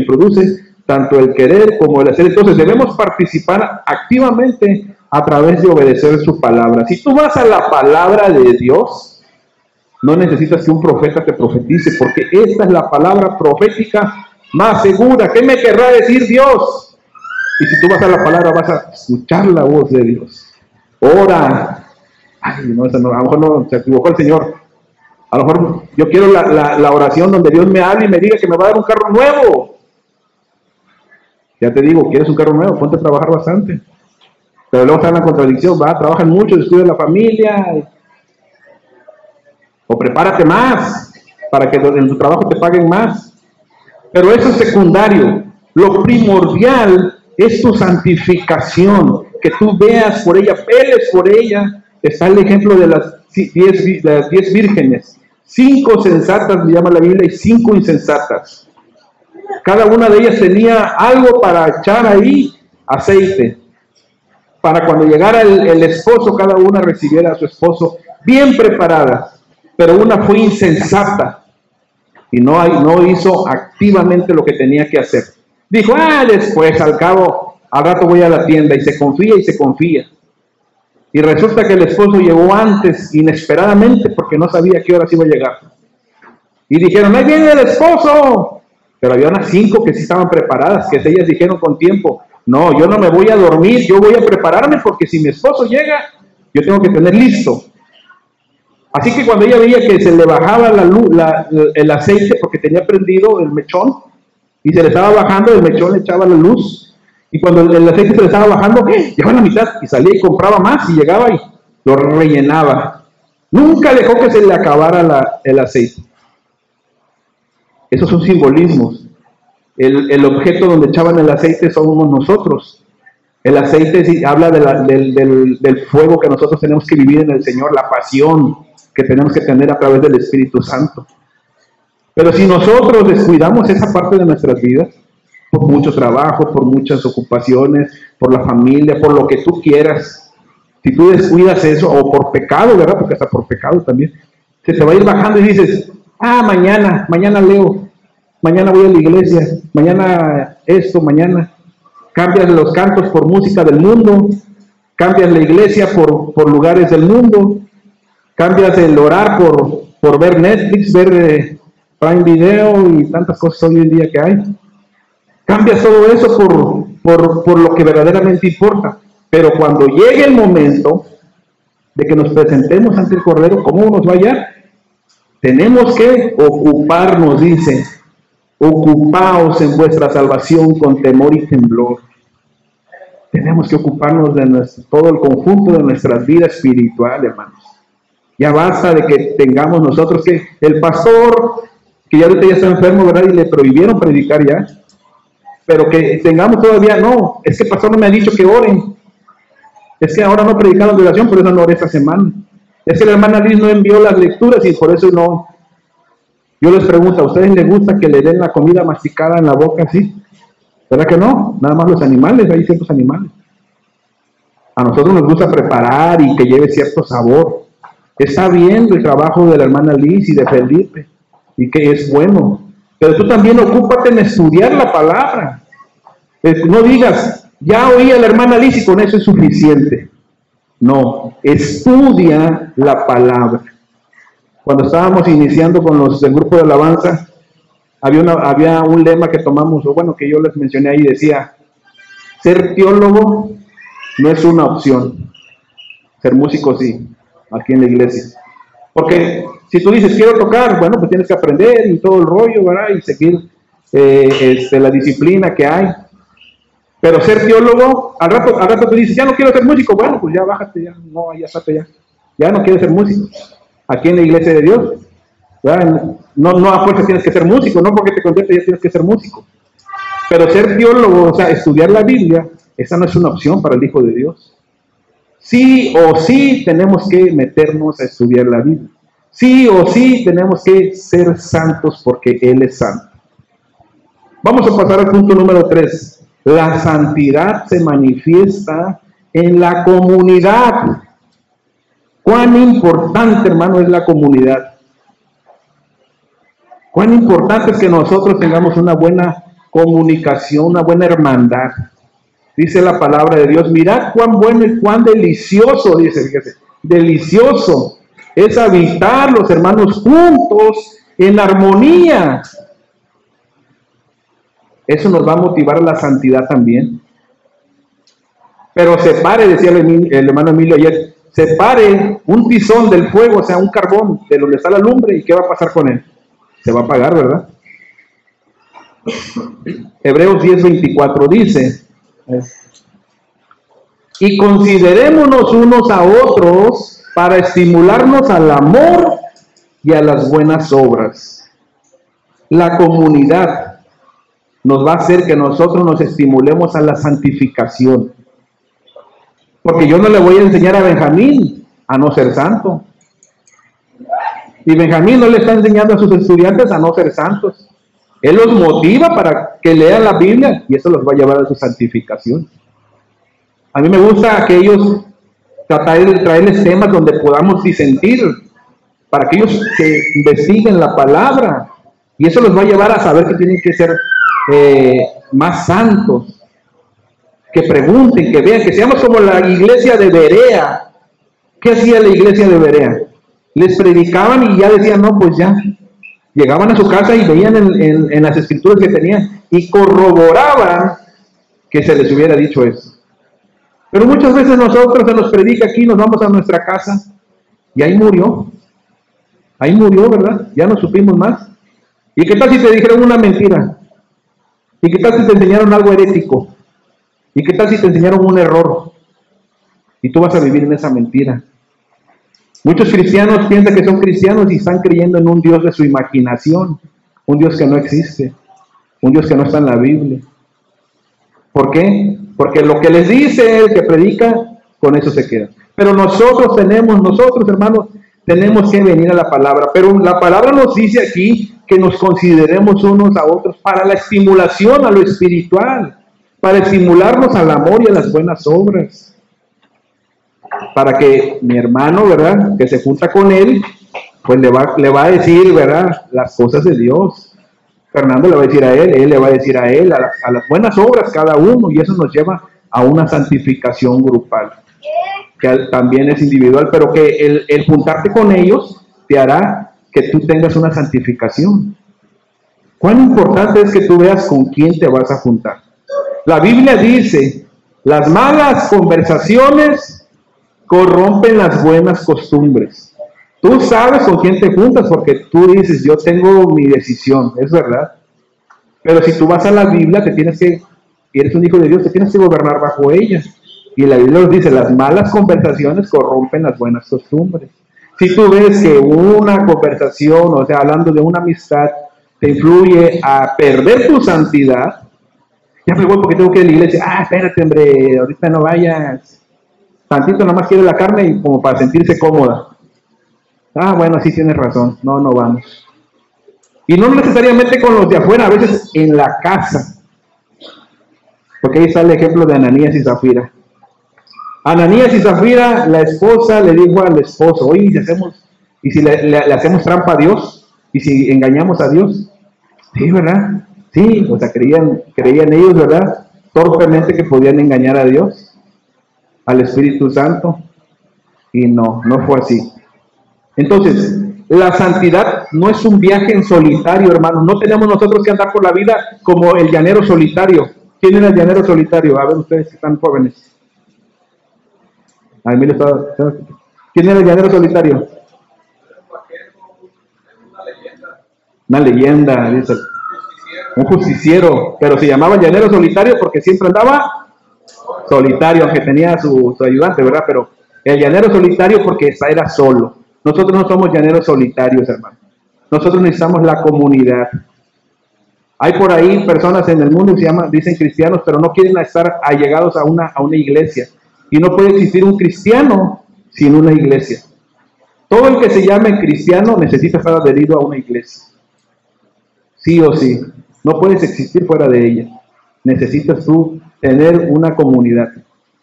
produce tanto el querer como el hacer. Entonces debemos participar activamente a través de obedecer su palabra. Si tú vas a la palabra de Dios, no necesitas que un profeta te profetice, porque esta es la palabra profética más segura. ¿Qué me querrá decir Dios? Y si tú vas a la palabra, vas a escuchar la voz de Dios. Ora. Ay, no, a lo mejor no, se equivocó el Señor. A lo mejor yo quiero la oración donde Dios me hable y me diga que me va a dar un carro nuevo. Ya te digo, ¿quieres un carro nuevo? Ponte a trabajar bastante. Pero luego está en la contradicción, trabajan mucho, descuida la familia. O prepárate más, para que en tu trabajo te paguen más. Pero eso es secundario. Lo primordial es tu santificación, que tú veas por ella, peles por ella. Está el ejemplo de las 10 vírgenes. 5 sensatas, me llama la Biblia, y 5 insensatas. Cada una de ellas tenía algo para echar ahí, aceite. Para cuando llegara el esposo, cada una recibiera a su esposo bien preparada. Pero una fue insensata y no hizo activamente lo que tenía que hacer. Dijo, después, al cabo, al rato voy a la tienda, y se confía. Y resulta que el esposo llegó antes, inesperadamente, porque no sabía a qué horas iba a llegar. Y dijeron, ahí viene el esposo. Pero había unas 5 que sí estaban preparadas, que ellas dijeron con tiempo, no, yo no me voy a dormir, yo voy a prepararme, porque si mi esposo llega, yo tengo que tener listo. Así que cuando ella veía que se le bajaba el aceite, porque tenía prendido el mechón, y se le estaba bajando, el mechón le echaba la luz. Y cuando el aceite se le estaba bajando, llegaba a la mitad y salía y compraba más y llegaba y lo rellenaba. Nunca dejó que se le acabara el aceite. Esos son simbolismos. El objeto donde echaban el aceite somos nosotros. El aceite sí habla del fuego que nosotros tenemos que vivir en el Señor, la pasión que tenemos que tener a través del Espíritu Santo. Pero si nosotros descuidamos esa parte de nuestras vidas, por mucho trabajo, por muchas ocupaciones, por la familia, por lo que tú quieras. Si tú descuidas eso, o por pecado, ¿verdad? Porque hasta por pecado también. Se te va a ir bajando y dices, mañana leo, mañana voy a la iglesia, mañana esto, mañana. Cambias los cantos por música del mundo, cambias la iglesia por lugares del mundo, cambias el orar por ver Netflix, ver Prime Video y tantas cosas hoy en día que hay. Cambias todo eso por lo que verdaderamente importa. Pero cuando llegue el momento de que nos presentemos ante el Cordero, ¿cómo nos va a hallar? Tenemos que ocuparnos, dice, ocupaos en vuestra salvación con temor y temblor. Tenemos que ocuparnos de todo el conjunto de nuestra vida espiritual, hermanos. Ya basta de que tengamos nosotros que el pastor, que ya ahorita ya está enfermo, ¿verdad? Y le prohibieron predicar ya. Pero que tengamos todavía, no, es que el pastor no me ha dicho que oren. Es que ahora no predicaron de oración, por eso no oré esta semana. Es que la hermana Liz no envió las lecturas y por eso no. Yo les pregunto, ¿a ustedes les gusta que le den la comida masticada en la boca así? ¿Verdad que no? Nada más los animales, hay ciertos animales. A nosotros nos gusta preparar y que lleve cierto sabor. Está bien el trabajo de la hermana Liz y de Felipe, y que es bueno. Pero tú también ocúpate en estudiar la palabra. No digas, ya oí a la hermana Liz y con eso es suficiente. No, estudia la palabra. Cuando estábamos iniciando con los del grupo de alabanza, había un lema que tomamos, o bueno, que yo les mencioné ahí, decía, ser teólogo no es una opción, ser músico sí, aquí en la iglesia. Porque si tú dices, quiero tocar, bueno, pues tienes que aprender y todo el rollo, ¿verdad? Y seguir la disciplina que hay. Pero ser teólogo, al rato tú dices, ya no quiero ser músico, bueno, pues ya bájate, ya, no, ya estate ya no quieres ser músico. Aquí en la iglesia de Dios, ¿verdad? No a fuerza tienes que ser músico, no porque te conviertes ya tienes que ser músico. Pero ser teólogo, o sea, estudiar la Biblia, esa no es una opción para el Hijo de Dios. Sí o sí tenemos que meternos a estudiar la Biblia. Sí o sí tenemos que ser santos porque Él es santo. Vamos a pasar al punto número 3. La santidad se manifiesta en la comunidad. ¿Cuán importante, hermano, es la comunidad? ¿Cuán importante es que nosotros tengamos una buena comunicación, una buena hermandad? Dice la palabra de Dios, mirad cuán bueno y cuán delicioso, dice, fíjese, delicioso es habitar los hermanos juntos en armonía. Eso nos va a motivar a la santidad también. Pero separe, decía el hermano Emilio ayer, separe un tizón del fuego, o sea, un carbón de donde está la lumbre, ¿y qué va a pasar con él? Se va a apagar, ¿verdad? Hebreos 10:24 dice, y considerémonos unos a otros para estimularnos al amor y a las buenas obras. La comunidad nos va a hacer que nosotros nos estimulemos a la santificación. Porque yo no le voy a enseñar a Benjamín a no ser santo. Y Benjamín no le está enseñando a sus estudiantes a no ser santos. Él los motiva para que lean la Biblia y eso los va a llevar a su santificación. A mí me gusta que ellos traerles temas donde podamos disentir, para que ellos se investiguen la palabra. Y eso los va a llevar a saber que tienen que ser más santos. Que pregunten, que vean, que seamos como la iglesia de Berea. ¿Qué hacía la iglesia de Berea? Les predicaban y ya decían, no, pues ya. Llegaban a su casa y veían en las escrituras que tenían y corroboraban que se les hubiera dicho eso. Pero muchas veces nosotros se nos predica aquí, nos vamos a nuestra casa y ahí murió. Ahí murió, ¿verdad? Ya no supimos más. ¿Y qué tal si te dijeron una mentira? ¿Y qué tal si te enseñaron algo herético? ¿Y qué tal si te enseñaron un error? Y tú vas a vivir en esa mentira. Muchos cristianos piensan que son cristianos y están creyendo en un Dios de su imaginación, un Dios que no existe, un Dios que no está en la Biblia. ¿Por qué? Porque lo que les dice el que predica, con eso se queda. Pero nosotros, hermanos, tenemos que venir a la palabra. Pero la palabra nos dice aquí que nos consideremos unos a otros para la estimulación a lo espiritual, para estimularnos al amor y a las buenas obras. Para que mi hermano, ¿verdad?, que se junta con él, pues le va a decir, ¿verdad?, las cosas de Dios. Fernando le va a decir a él le va a decir a él, a las buenas obras cada uno, y eso nos lleva a una santificación grupal, que también es individual, pero que el juntarte con ellos te hará que tú tengas una santificación. ¿Cuán importante es que tú veas con quién te vas a juntar? La Biblia dice, las malas conversaciones corrompen las buenas costumbres. Tú sabes con quién te juntas porque tú dices, yo tengo mi decisión, es verdad. Pero si tú vas a la Biblia, y eres un hijo de Dios, te tienes que gobernar bajo ella. Y la Biblia nos dice, las malas conversaciones corrompen las buenas costumbres. Si tú ves que una conversación, o sea, hablando de una amistad, te influye a perder tu santidad, ya me voy porque tengo que ir a la iglesia. Espérate, hombre, ahorita no vayas. Tantito nomás quiere la carne y como para sentirse cómoda. Bueno, sí tienes razón. No vamos. Y no necesariamente con los de afuera, a veces en la casa. Porque ahí está el ejemplo de Ananías y Zafira. Ananías y Zafira, la esposa le dijo al esposo, oye, ¿y si le hacemos trampa a Dios? ¿Y si engañamos a Dios? Sí, ¿verdad? Sí, o sea, creían ellos, ¿verdad? Torpemente que podían engañar a Dios, al Espíritu Santo. Y no fue así. Entonces, la santidad no es un viaje en solitario, hermano. No tenemos nosotros que andar por la vida como el llanero solitario. ¿Quién era el llanero solitario? A ver, ustedes que están jóvenes. ¿Quién era el llanero solitario? Una leyenda, dice. Un justiciero. Pero se llamaba llanero solitario porque siempre andaba solitario, aunque tenía su ayudante, ¿verdad? Pero el llanero solitario porque era solo. Nosotros no somos llaneros solitarios, hermano. Nosotros necesitamos la comunidad. Hay por ahí personas en el mundo que dicen cristianos, pero no quieren estar allegados a una iglesia. Y no puede existir un cristiano sin una iglesia. Todo el que se llame cristiano necesita estar adherido a una iglesia. Sí o sí. No puedes existir fuera de ella. Necesitas tú tener una comunidad.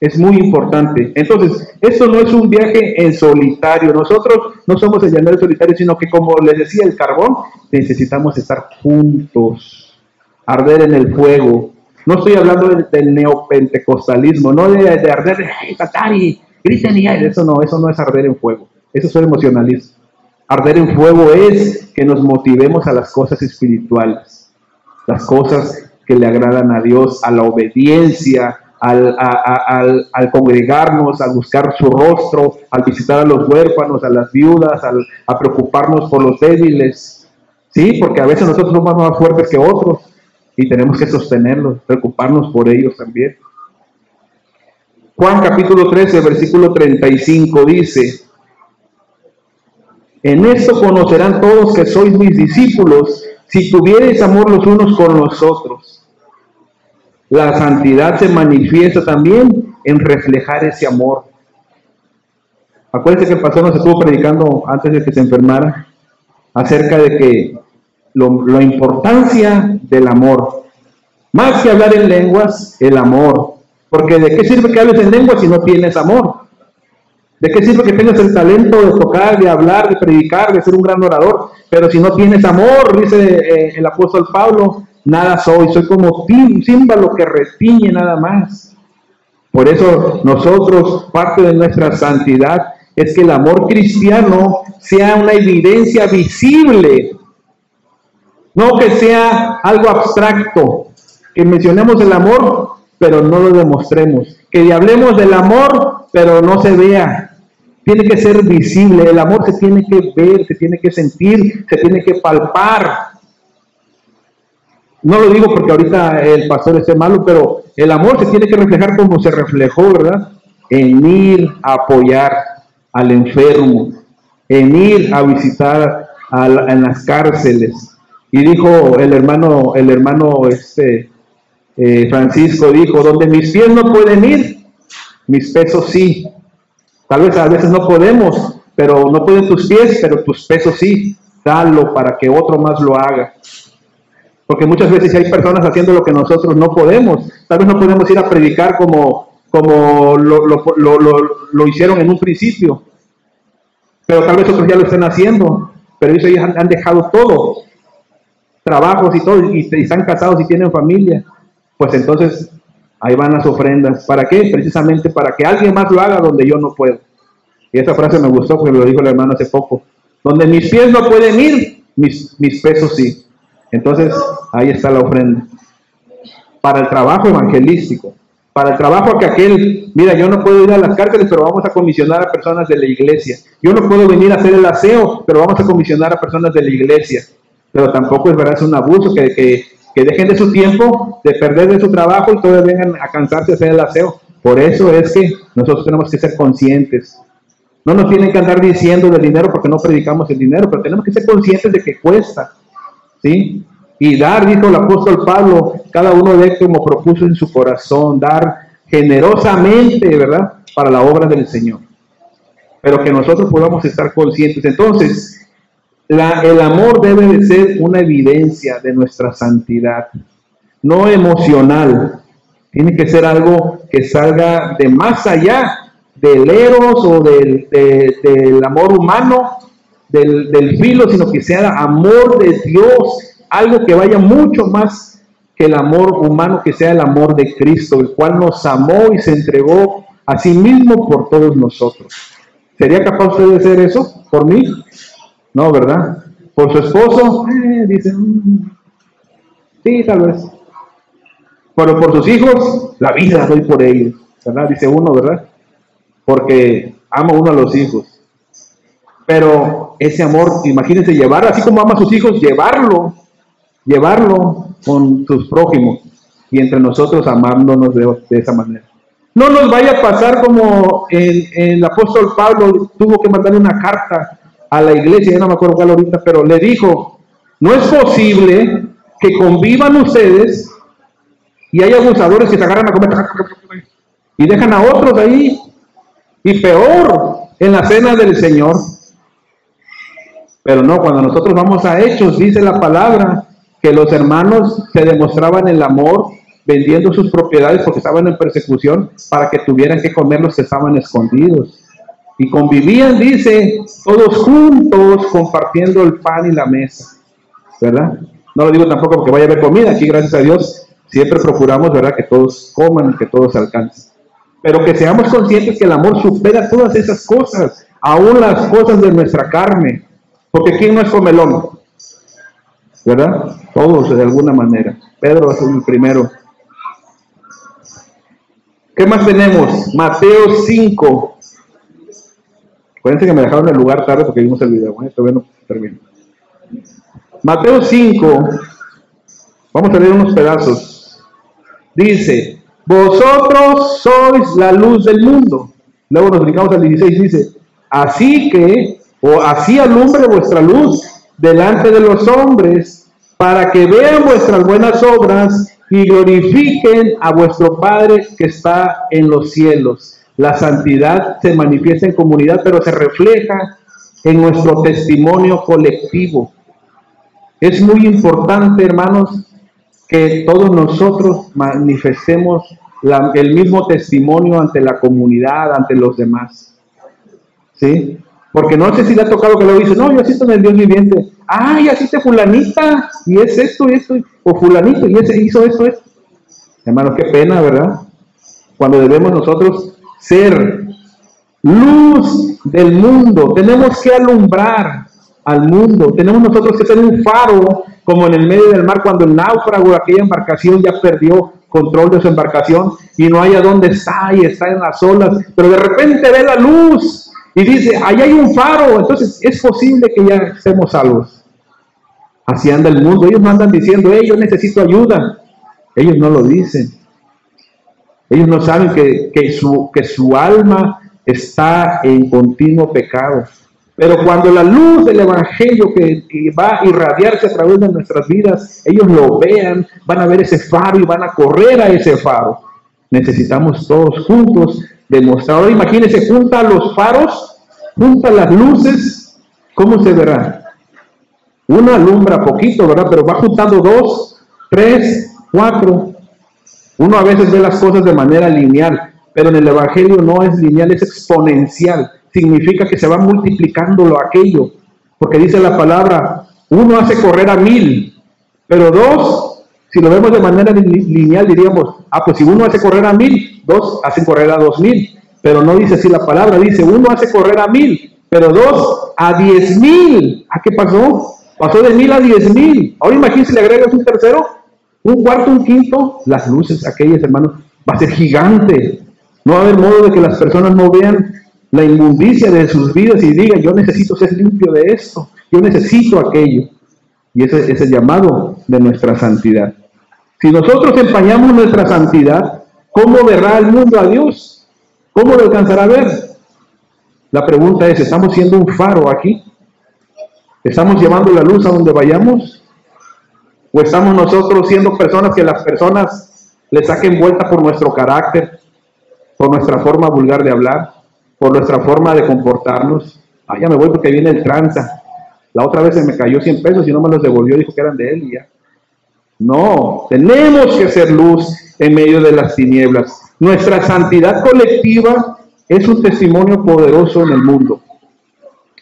Es muy importante. Entonces, esto no es un viaje en solitario. Nosotros no somos el llanero solitario, sino que, como les decía, el carbón, necesitamos estar juntos, arder en el fuego. No estoy hablando del neopentecostalismo, no de arder, ¡ay, tatari! Griten y ¡ay! Eso no es arder en fuego. Eso es emocionalismo. Arder en fuego es que nos motivemos a las cosas espirituales, las cosas que le agradan a Dios, a la obediencia, al congregarnos, al buscar su rostro, al visitar a los huérfanos, a las viudas, a preocuparnos por los débiles. Sí, porque a veces nosotros somos más fuertes que otros y tenemos que sostenerlos, preocuparnos por ellos también. Juan capítulo 13, versículo 35 dice: en esto conocerán todos que sois mis discípulos, si tuviereis amor los unos con los otros. La santidad se manifiesta también en reflejar ese amor. Acuérdense que el pastor nos estuvo predicando antes de que se enfermara acerca de que la importancia del amor. Más que hablar en lenguas, el amor. Porque ¿de qué sirve que hables en lenguas si no tienes amor? ¿De qué sirve que tengas el talento de tocar, de hablar, de predicar, de ser un gran orador? Pero si no tienes amor, dice el apóstol Pablo, nada soy como címbalo que retiñe nada más. Por eso nosotros, parte de nuestra santidad es que el amor cristiano sea una evidencia visible, no que sea algo abstracto, que mencionemos el amor pero no lo demostremos, que hablemos del amor pero no se vea. Tiene que ser visible, el amor se tiene que ver, se tiene que sentir, se tiene que palpar. No lo digo porque ahorita el pastor esté malo, pero el amor se tiene que reflejar como se reflejó, ¿verdad? En ir a apoyar al enfermo, en ir a visitar en las cárceles. Y dijo el hermano Francisco, dijo, donde mis pies no pueden ir, mis pesos sí. Tal vez a veces no podemos, pero no pueden tus pies, pero tus pesos sí. Dalo para que otro más lo haga. Porque muchas veces hay personas haciendo lo que nosotros no podemos. Tal vez no podemos ir a predicar como lo hicieron en un principio. Pero tal vez otros ya lo estén haciendo. Pero ellos han dejado todo. Trabajos y todo. Y están casados y tienen familia. Pues entonces ahí van las ofrendas. ¿Para qué? Precisamente para que alguien más lo haga donde yo no puedo. Y esa frase me gustó porque lo dijo el hermano hace poco. Donde mis pies no pueden ir, mis pesos sí. Entonces, ahí está la ofrenda. Para el trabajo evangelístico, para el trabajo que mira, yo no puedo ir a las cárceles, pero vamos a comisionar a personas de la iglesia. Yo no puedo venir a hacer el aseo, pero vamos a comisionar a personas de la iglesia. Pero tampoco es verdad, es un abuso que dejen de su tiempo, de perder de su trabajo y todos vengan a cansarse de hacer el aseo. Por eso es que nosotros tenemos que ser conscientes. No nos tienen que andar diciendo del dinero porque no predicamos el dinero, pero tenemos que ser conscientes de que cuesta. ¿Sí? Y dar, dijo el apóstol Pablo, cada uno de como propuso en su corazón, dar generosamente, ¿verdad? Para la obra del Señor. Pero que nosotros podamos estar conscientes. Entonces, El amor debe de ser una evidencia de nuestra santidad, no emocional. Tiene que ser algo que salga de más allá del eros o del amor humano, del filo, sino que sea amor de Dios, algo que vaya mucho más que el amor humano, que sea el amor de Cristo, el cual nos amó y se entregó a sí mismo por todos nosotros. ¿Sería capaz usted de hacer eso por mí? No, ¿verdad? Por su esposo, dice, sí, tal vez. Pero por sus hijos, la vida doy por ellos, ¿verdad? Dice uno, ¿verdad? Porque ama uno a los hijos. Pero ese amor, imagínense llevar, así como ama a sus hijos, llevarlo con sus prójimos y entre nosotros amándonos de esa manera. No nos vaya a pasar como el apóstol Pablo tuvo que mandarle una carta a la iglesia, ya no me acuerdo cuál ahorita, pero le dijo, no es posible que convivan ustedes y hay abusadores que se agarran a comer y dejan a otros ahí, y peor en la cena del Señor. Pero no, cuando nosotros vamos a Hechos, dice la palabra que los hermanos se demostraban el amor vendiendo sus propiedades porque estaban en persecución para que tuvieran que comer los que estaban escondidos. Y convivían, dice, todos juntos compartiendo el pan y la mesa, ¿verdad? No lo digo tampoco porque vaya a haber comida, aquí gracias a Dios siempre procuramos, ¿verdad?, que todos coman, que todos alcancen. Pero que seamos conscientes que el amor supera todas esas cosas, aún las cosas de nuestra carne. Porque ¿quién no es comelón? ¿Verdad? Todos de alguna manera. Pedro es el primero. ¿Qué más tenemos? Mateo 5. Acuérdense que me dejaron el lugar tarde porque vimos el video. Todavía no termino. Mateo 5. Vamos a leer unos pedazos. Dice, vosotros sois la luz del mundo. Luego nos brincamos al 16. Dice, así que, o así alumbre vuestra luz delante de los hombres, para que vean vuestras buenas obras y glorifiquen a vuestro Padre que está en los cielos. La santidad se manifiesta en comunidad, pero se refleja en nuestro testimonio colectivo. Es muy importante, hermanos, que todos nosotros manifestemos el mismo testimonio ante la comunidad, ante los demás. ¿Sí? Porque no sé si le ha tocado que luego dice, no, yo asisto en el Dios viviente. Ay, asiste fulanita, y es esto, o fulanito, y ese hizo esto. Hermanos, qué pena, ¿verdad? Cuando debemos nosotros ser luz del mundo, tenemos que alumbrar al mundo, tenemos nosotros que ser un faro, como en el medio del mar, cuando el náufrago de aquella embarcación ya perdió control de su embarcación, y no hay a dónde está, y está en las olas, pero de repente ve la luz, y dice, ahí hay un faro, entonces es posible que ya estemos salvos. Así anda el mundo. Ellos no andan diciendo, yo necesito ayuda. Ellos no lo dicen. Ellos no saben que su alma está en continuo pecado. Pero cuando la luz del Evangelio que va a irradiarse a través de nuestras vidas, ellos lo vean, van a ver ese faro y van a correr a ese faro. Necesitamos todos juntos demostrar. Ahora imagínense, junta los faros, junta las luces, ¿cómo se verá? Uno alumbra poquito, ¿verdad? Pero va juntando 2, 3, 4. Uno a veces ve las cosas de manera lineal, pero en el Evangelio no es lineal, es exponencial. Significa que se va multiplicando lo aquello. Porque dice la palabra, uno hace correr a 1000, pero 2, si lo vemos de manera lineal, diríamos, pues si uno hace correr a 1000, 2 hacen correr a 2000. Pero no dice así la palabra, dice, uno hace correr a 1000, pero 2 a 10,000. ¿Qué pasó? Pasó de 1000 a 10,000. Ahora imagínense, le agregas un tercero, un cuarto, un quinto. Las luces aquellas, hermanos, va a ser gigante. No va a haber modo de que las personas no vean la inmundicia de sus vidas y digan, yo necesito ser limpio de esto, yo necesito aquello. Y ese es el llamado de nuestra santidad. Si nosotros empañamos nuestra santidad, ¿cómo verá el mundo a Dios? ¿Cómo lo alcanzará a ver? La pregunta es, ¿estamos siendo un faro aquí? ¿Estamos llevando la luz a donde vayamos? ¿O estamos nosotros siendo personas que las personas le saquen vuelta por nuestro carácter, por nuestra forma vulgar de hablar, por nuestra forma de comportarnos? Ya me voy porque viene el tranza. La otra vez se me cayó 100 pesos y no me los devolvió, dijo que eran de él y ya. No, tenemos que ser luz en medio de las tinieblas. Nuestra santidad colectiva es un testimonio poderoso en el mundo.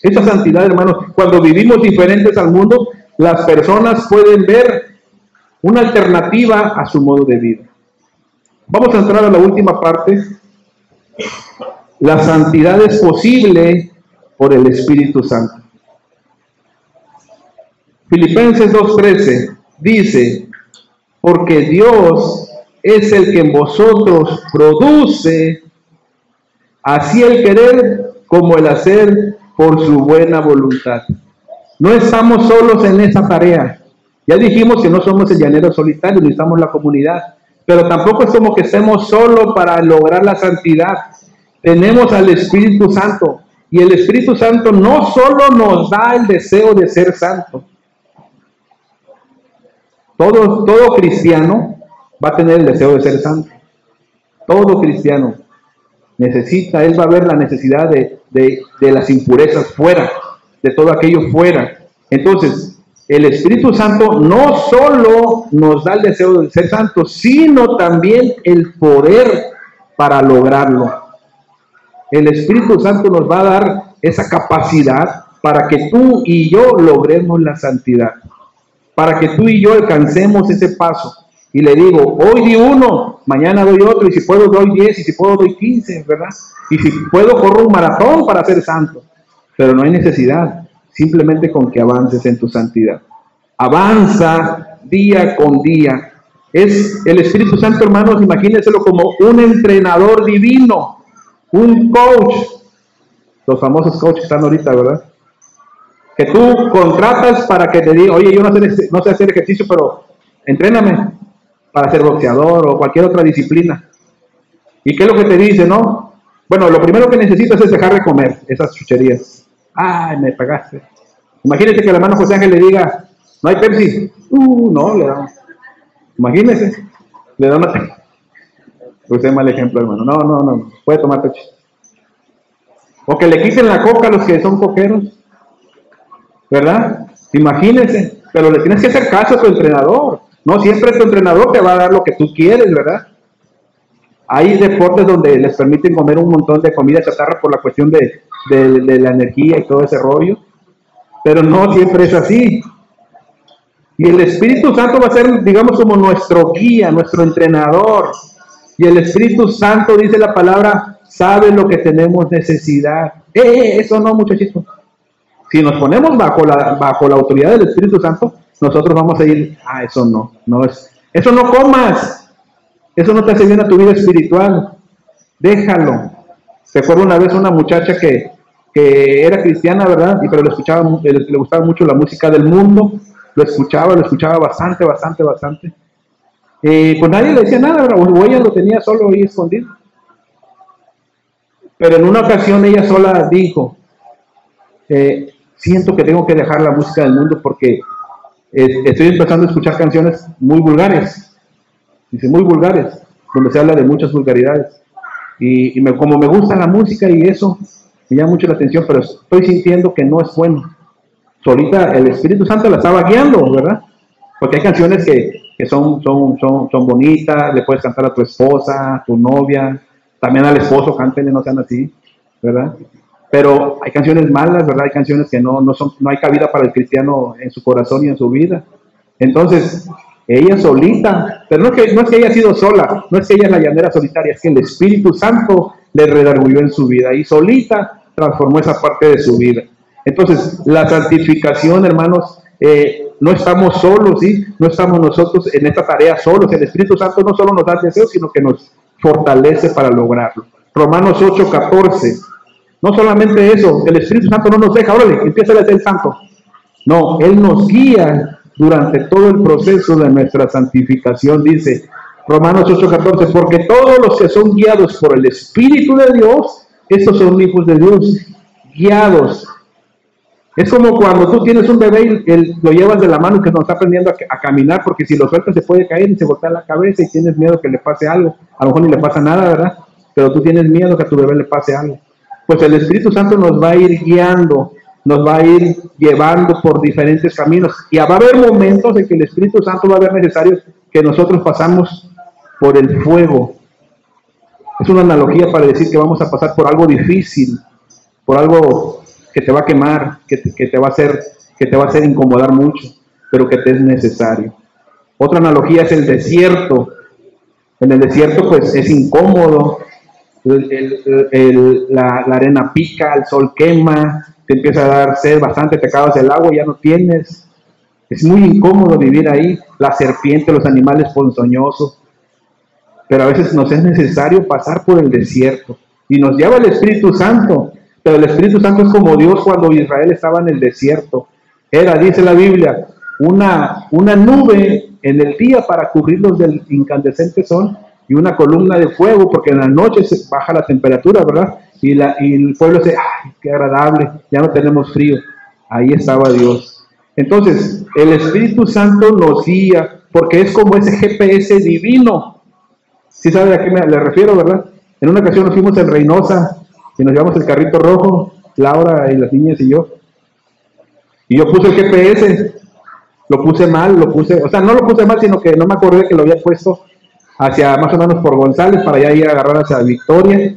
Esa santidad, hermanos, cuando vivimos diferentes al mundo, las personas pueden ver una alternativa a su modo de vida. Vamos a entrar a la última parte. La santidad es posible por el Espíritu Santo. Filipenses 2:13 dice, porque Dios es el que en vosotros produce así el querer como el hacer por su buena voluntad. No estamos solos en esa tarea. Ya dijimos que no somos el llanero solitario, necesitamos la comunidad, pero tampoco es como que estemos solos para lograr la santidad. Tenemos al Espíritu Santo, y el Espíritu Santo no solo nos da el deseo de ser santo. Todo cristiano va a tener el deseo de ser santo. Todo cristiano necesita, él va a ver la necesidad de las impurezas fuera, de todo aquello fuera. Entonces, el Espíritu Santo no solo nos da el deseo de ser santos, sino también el poder para lograrlo. El Espíritu Santo nos va a dar esa capacidad para que tú y yo logremos la santidad, para que tú y yo alcancemos ese paso. Y le digo, hoy di uno, mañana doy otro, y si puedo doy 10, y si puedo doy 15, ¿verdad? Y si puedo corro un maratón para ser santo. Pero no hay necesidad, simplemente con que avances en tu santidad. Avanza día con día. Es el Espíritu Santo, hermanos, imagínenselo como un entrenador divino, un coach. Los famosos coaches están ahorita, ¿verdad? Que tú contratas para que te diga, oye, yo no sé hacer ejercicio, pero entréname para ser boxeador o cualquier otra disciplina. ¿Y qué es lo que te dice, no? Bueno, lo primero que necesitas es dejar de comer esas chucherías. Ay, me pagaste. Imagínate que el hermano José Ángel le diga, ¿no hay Pepsi? No, le da. Imagínese, le da una... Pues es mal ejemplo, hermano. No, puede tomar Pepsi. O que le quiten la coca a los que son coqueros, ¿verdad? Imagínense, pero le tienes que hacer caso a tu entrenador. No siempre tu entrenador te va a dar lo que tú quieres, ¿verdad? Hay deportes donde les permiten comer un montón de comida chatarra por la cuestión de la energía y todo ese rollo, pero no siempre es así. Y el Espíritu Santo va a ser, digamos, como nuestro guía, nuestro entrenador. Y el Espíritu Santo, dice la palabra, sabe lo que tenemos necesidad. Eso no, muchachitos. Si nos ponemos bajo la autoridad del Espíritu Santo, nosotros vamos a ir, eso eso no comas, eso no te hace bien a tu vida espiritual, déjalo. Recuerdo una vez una muchacha que era cristiana, ¿verdad? Pero le gustaba mucho la música del mundo, lo escuchaba bastante. Pues nadie le decía nada, ¿verdad? O ella lo tenía solo ahí escondido. Pero en una ocasión ella sola dijo, siento que tengo que dejar la música del mundo porque estoy empezando a escuchar canciones muy vulgares, dice muy vulgares, donde se habla de muchas vulgaridades. Y como me gusta la música y eso, me llama mucho la atención, pero estoy sintiendo que no es bueno. Solita el Espíritu Santo la estaba guiando, ¿verdad? Porque hay canciones que son bonitas, le puedes cantar a tu esposa, a tu novia, también al esposo, cántenle, no sean así, ¿verdad? Pero hay canciones malas, ¿verdad? Hay canciones que no hay cabida para el cristiano en su corazón y en su vida. Entonces, ella solita, pero no es que ella haya sido sola, no es que ella es la llanera solitaria, es que el Espíritu Santo le redarguyó en su vida y solita transformó esa parte de su vida. Entonces, la santificación, hermanos, no estamos solos, ¿sí? No estamos nosotros en esta tarea solos. El Espíritu Santo no solo nos da deseos, sino que nos fortalece para lograrlo. Romanos 8:14. No solamente eso, el Espíritu Santo no nos deja, órale, empieza a ser santo. No, Él nos guía durante todo el proceso de nuestra santificación, dice Romanos 8:14, porque todos los que son guiados por el Espíritu de Dios, estos son hijos de Dios, guiados. Es como cuando tú tienes un bebé y lo llevas de la mano que no está aprendiendo a caminar, porque si lo sueltas se puede caer y se voltea la cabeza y tienes miedo que le pase algo. A lo mejor ni le pasa nada, ¿verdad? Pero tú tienes miedo que a tu bebé le pase algo. Pues el Espíritu Santo nos va a ir guiando, nos va a ir llevando por diferentes caminos. Y va a haber momentos en que el Espíritu Santo va a ver necesario que nosotros pasamos por el fuego. Es una analogía para decir que vamos a pasar por algo difícil, por algo que te va a quemar, que te va a hacer incomodar mucho, pero que te es necesario. Otra analogía es el desierto. En el desierto pues es incómodo, la arena pica, el sol quema, te empieza a dar sed bastante, te acabas el agua, ya no tienes. Es muy incómodo vivir ahí, la serpiente, los animales ponzoñosos. Pero a veces nos es necesario pasar por el desierto. Y nos lleva el Espíritu Santo. Pero el Espíritu Santo es como Dios cuando Israel estaba en el desierto. Era, dice la Biblia, una nube en el día para cubrirlos del incandescente sol y una columna de fuego, porque en la noche se baja la temperatura, ¿verdad? Y el pueblo dice, ¡ay, qué agradable! Ya no tenemos frío. Ahí estaba Dios. Entonces, el Espíritu Santo nos guía, porque es como ese GPS divino. ¿Sí sabe a qué le refiero, verdad? En una ocasión nos fuimos en Reynosa y nos llevamos el carrito rojo, Laura y las niñas y yo. Y yo puse el GPS, lo puse mal, o sea, no lo puse mal, sino que no me acordé que lo había puesto hacia más o menos por González, para ya ir a agarrar hacia Victoria.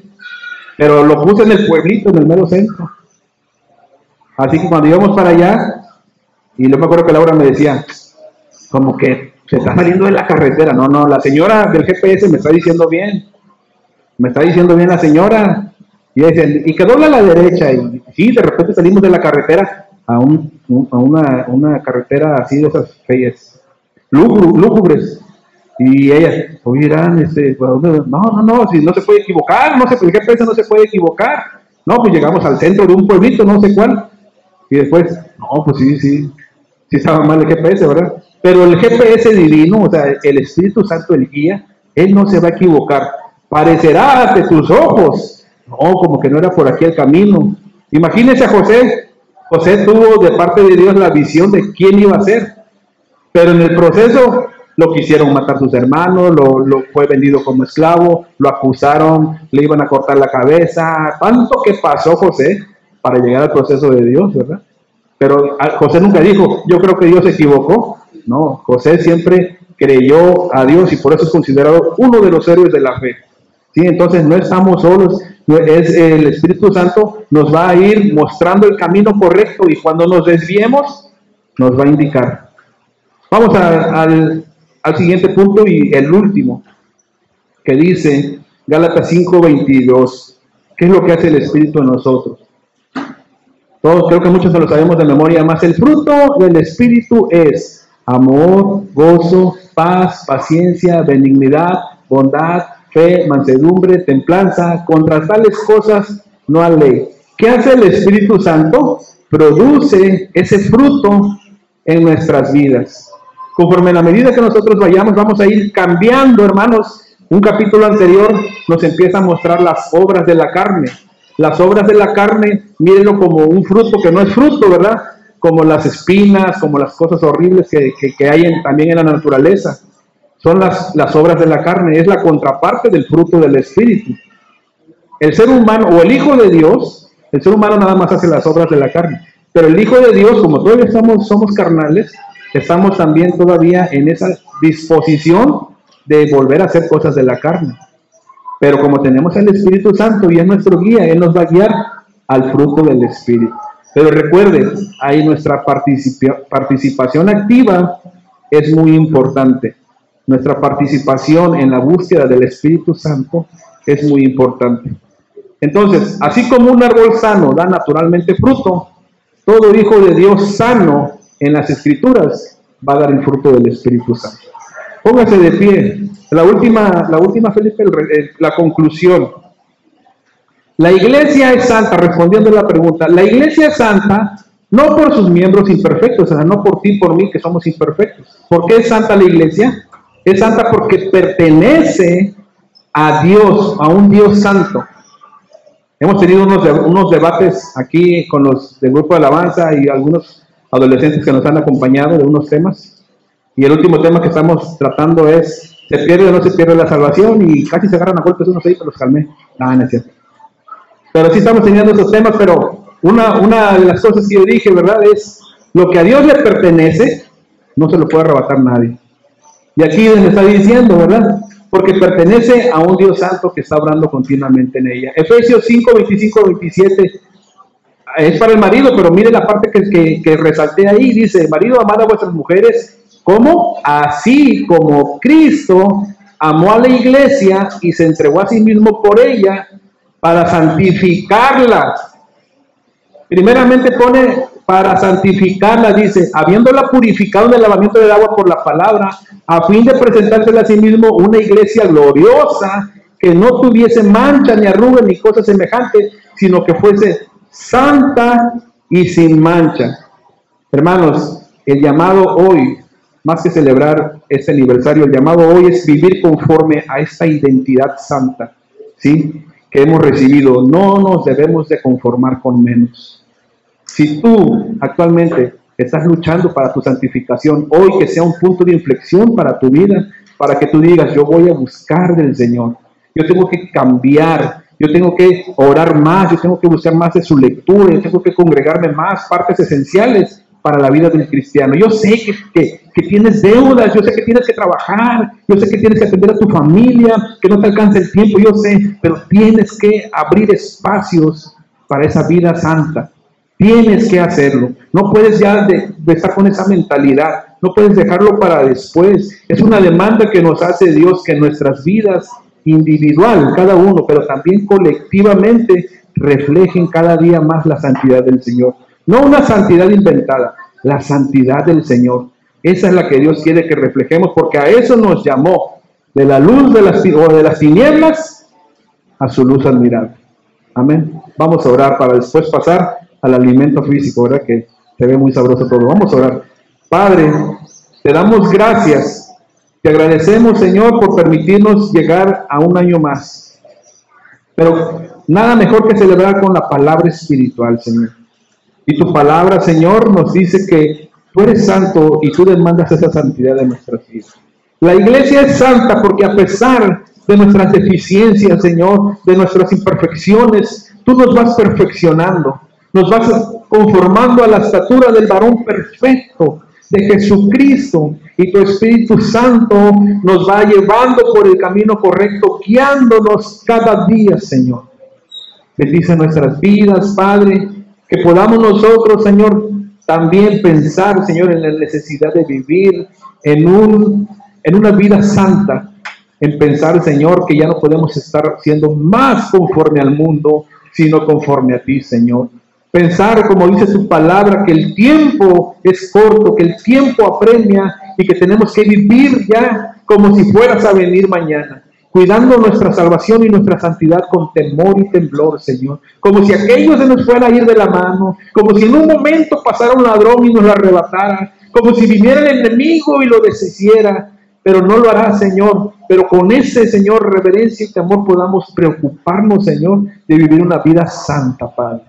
Pero lo puse en el pueblito, en el mero centro. Así que cuando íbamos para allá, y no me acuerdo que Laura me decía, como que se está saliendo de la carretera. No, la señora del GPS me está diciendo bien. Me está diciendo bien la señora. Y dice, y que dobla a la derecha. Y sí, de repente salimos de la carretera a una carretera así de esas feyes, lúgubres. Y ella, oirán, no, si no se puede equivocar, el GPS no se puede equivocar. No, pues llegamos al centro de un pueblito, no sé cuál. Y después, no, pues sí estaba mal el GPS, ¿verdad? Pero el GPS divino, o sea, el Espíritu Santo, el guía, Él no se va a equivocar. Parecerá ante tus ojos, no, como que no era por aquí el camino. Imagínese a José. José tuvo de parte de Dios la visión de quién iba a ser. Pero en el proceso lo quisieron matar sus hermanos, lo fue vendido como esclavo, lo acusaron, le iban a cortar la cabeza. Tanto que pasó José para llegar al proceso de Dios, ¿verdad? Pero José nunca dijo, yo creo que Dios se equivocó. No, José siempre creyó a Dios y por eso es considerado uno de los héroes de la fe. ¿Sí? Entonces no estamos solos, es el Espíritu Santo nos va a ir mostrando el camino correcto y cuando nos desviemos nos va a indicar. Vamos al siguiente punto y el último, que dice Gálatas 5:22. ¿Qué es lo que hace el Espíritu en nosotros? Todos creo que muchos se lo sabemos de memoria, más el fruto del Espíritu es amor, gozo, paz, paciencia, benignidad, bondad, fe, mansedumbre, templanza. Contra tales cosas no hay ley. ¿Qué hace el Espíritu Santo? Produce ese fruto en nuestras vidas. Conforme a la medida que nosotros vayamos, vamos a ir cambiando, hermanos. Un capítulo anterior nos empieza a mostrar las obras de la carne. Las obras de la carne, mírenlo como un fruto que no es fruto, ¿verdad? Como las espinas, como las cosas horribles que hay también en la naturaleza. Son las obras de la carne, es la contraparte del fruto del Espíritu. El ser humano, o el Hijo de Dios, el ser humano nada más hace las obras de la carne. Pero el Hijo de Dios, como todavía somos carnales, estamos también todavía en esa disposición de volver a hacer cosas de la carne. Pero como tenemos el Espíritu Santo y es nuestro guía, Él nos va a guiar al fruto del Espíritu. Pero recuerden, ahí nuestra participación activa es muy importante. Nuestra participación en la búsqueda del Espíritu Santo es muy importante. Entonces, así como un árbol sano da naturalmente fruto, todo hijo de Dios sano en las Escrituras va a dar el fruto del Espíritu Santo. Póngase de pie. La última, Felipe, la conclusión. La iglesia es santa, respondiendo a la pregunta. La iglesia es santa no por sus miembros imperfectos, o sea, no por ti, por mí, que somos imperfectos. ¿Por qué es santa la iglesia? Es santa porque pertenece a Dios, a un Dios santo. Hemos tenido unos debates aquí con los del grupo de alabanza y algunos adolescentes que nos han acompañado de unos temas. Y el último tema que estamos tratando es, ¿se pierde o no se pierde la salvación? Y casi se agarran a golpes unos ahí, pero los calmé. No es cierto. Pero sí estamos teniendo esos temas, pero Una de las cosas que yo dije, ¿verdad? Es lo que a Dios le pertenece, no se lo puede arrebatar nadie. Y aquí me está diciendo, ¿verdad? Porque pertenece a un Dios santo que está obrando continuamente en ella. Efesios 5, 25, 27 es para el marido, pero mire la parte que resalté ahí. Dice: marido, amad a vuestras mujeres, ¿cómo? Así como Cristo amó a la iglesia y se entregó a sí mismo por ella para santificarla. Primeramente pone para santificarla, dice, habiéndola purificado en el lavamiento del agua por la palabra, a fin de presentársela a sí mismo una iglesia gloriosa, que no tuviese mancha, ni arruga, ni cosa semejante, sino que fuese santa y sin mancha. Hermanos, el llamado hoy, más que celebrar este aniversario, el llamado hoy es vivir conforme a esta identidad santa, ¿sí?, que hemos recibido. No nos debemos de conformar con menos. Si tú actualmente estás luchando para tu santificación, hoy que sea un punto de inflexión para tu vida, para que tú digas: yo voy a buscar del Señor, yo tengo que cambiar, yo tengo que orar más, yo tengo que buscar más de su lectura, yo tengo que congregarme más, partes esenciales para la vida del cristiano. Yo sé que tienes deudas, yo sé que tienes que trabajar, yo sé que tienes que atender a tu familia, que no te alcanza el tiempo, yo sé, pero tienes que abrir espacios para esa vida santa. Tienes que hacerlo. No puedes ya de estar con esa mentalidad. No puedes dejarlo para después. Es una demanda que nos hace Dios, que nuestras vidas individual, cada uno, pero también colectivamente, reflejen cada día más la santidad del Señor. No una santidad inventada, la santidad del Señor. Esa es la que Dios quiere que reflejemos, porque a eso nos llamó, de la luz de las tinieblas a su luz admirable. Amén. Vamos a orar para después pasar al alimento físico, ¿verdad? Que se ve muy sabroso todo. Vamos a orar. Padre, te damos gracias, te agradecemos, Señor, por permitirnos llegar a un año más. Pero nada mejor que celebrar con la palabra espiritual, Señor. Y tu palabra, Señor, nos dice que tú eres santo y tú demandas esa santidad de nuestras vidas. La iglesia es santa porque a pesar de nuestras deficiencias, Señor, de nuestras imperfecciones, tú nos vas perfeccionando. Nos vas conformando a la estatura del varón perfecto, de Jesucristo, y tu Espíritu Santo nos va llevando por el camino correcto, guiándonos cada día, Señor. Bendice nuestras vidas, Padre, que podamos nosotros, Señor, también pensar, Señor, en la necesidad de vivir en una vida santa, en pensar, Señor, que ya no podemos estar siendo más conforme al mundo, sino conforme a ti, Señor. Pensar, como dice tu palabra, que el tiempo es corto, que el tiempo apremia y que tenemos que vivir ya como si fueras a venir mañana, cuidando nuestra salvación y nuestra santidad con temor y temblor, Señor. Como si aquello se nos fuera a ir de la mano, como si en un momento pasara un ladrón y nos lo arrebatara, como si viniera el enemigo y lo deshiciera, pero no lo hará, Señor. Pero con ese, Señor, reverencia y temor podamos preocuparnos, Señor, de vivir una vida santa, Padre.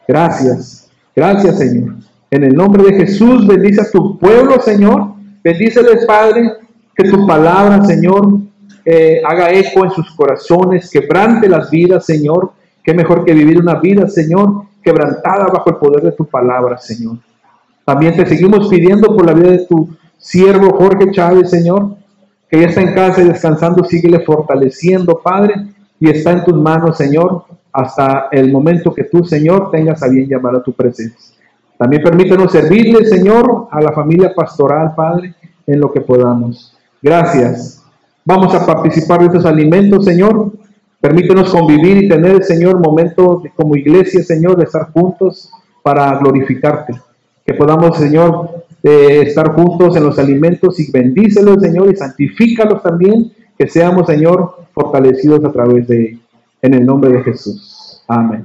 Gracias, gracias, Señor. En el nombre de Jesús, bendice a tu pueblo, Señor. Bendíceles, Padre, que tu palabra, Señor, haga eco en sus corazones, quebrante las vidas, Señor. Qué mejor que vivir una vida, Señor, quebrantada bajo el poder de tu palabra, Señor. También te seguimos pidiendo por la vida de tu siervo Jorge Chávez, Señor, que ya está en casa y descansando. Síguele fortaleciendo, Padre, y está en tus manos, Señor, hasta el momento que tú, Señor, tengas a bien llamar a tu presencia. También permítanos servirle, Señor, a la familia pastoral, Padre, en lo que podamos. Gracias. Vamos a participar de estos alimentos, Señor. Permítenos convivir y tener, Señor, momentos como iglesia, Señor, de estar juntos para glorificarte. Que podamos, Señor, estar juntos en los alimentos y bendícelos, Señor, y santifícalos también. Que seamos, Señor, fortalecidos a través de ellos. En el nombre de Jesús. Amén.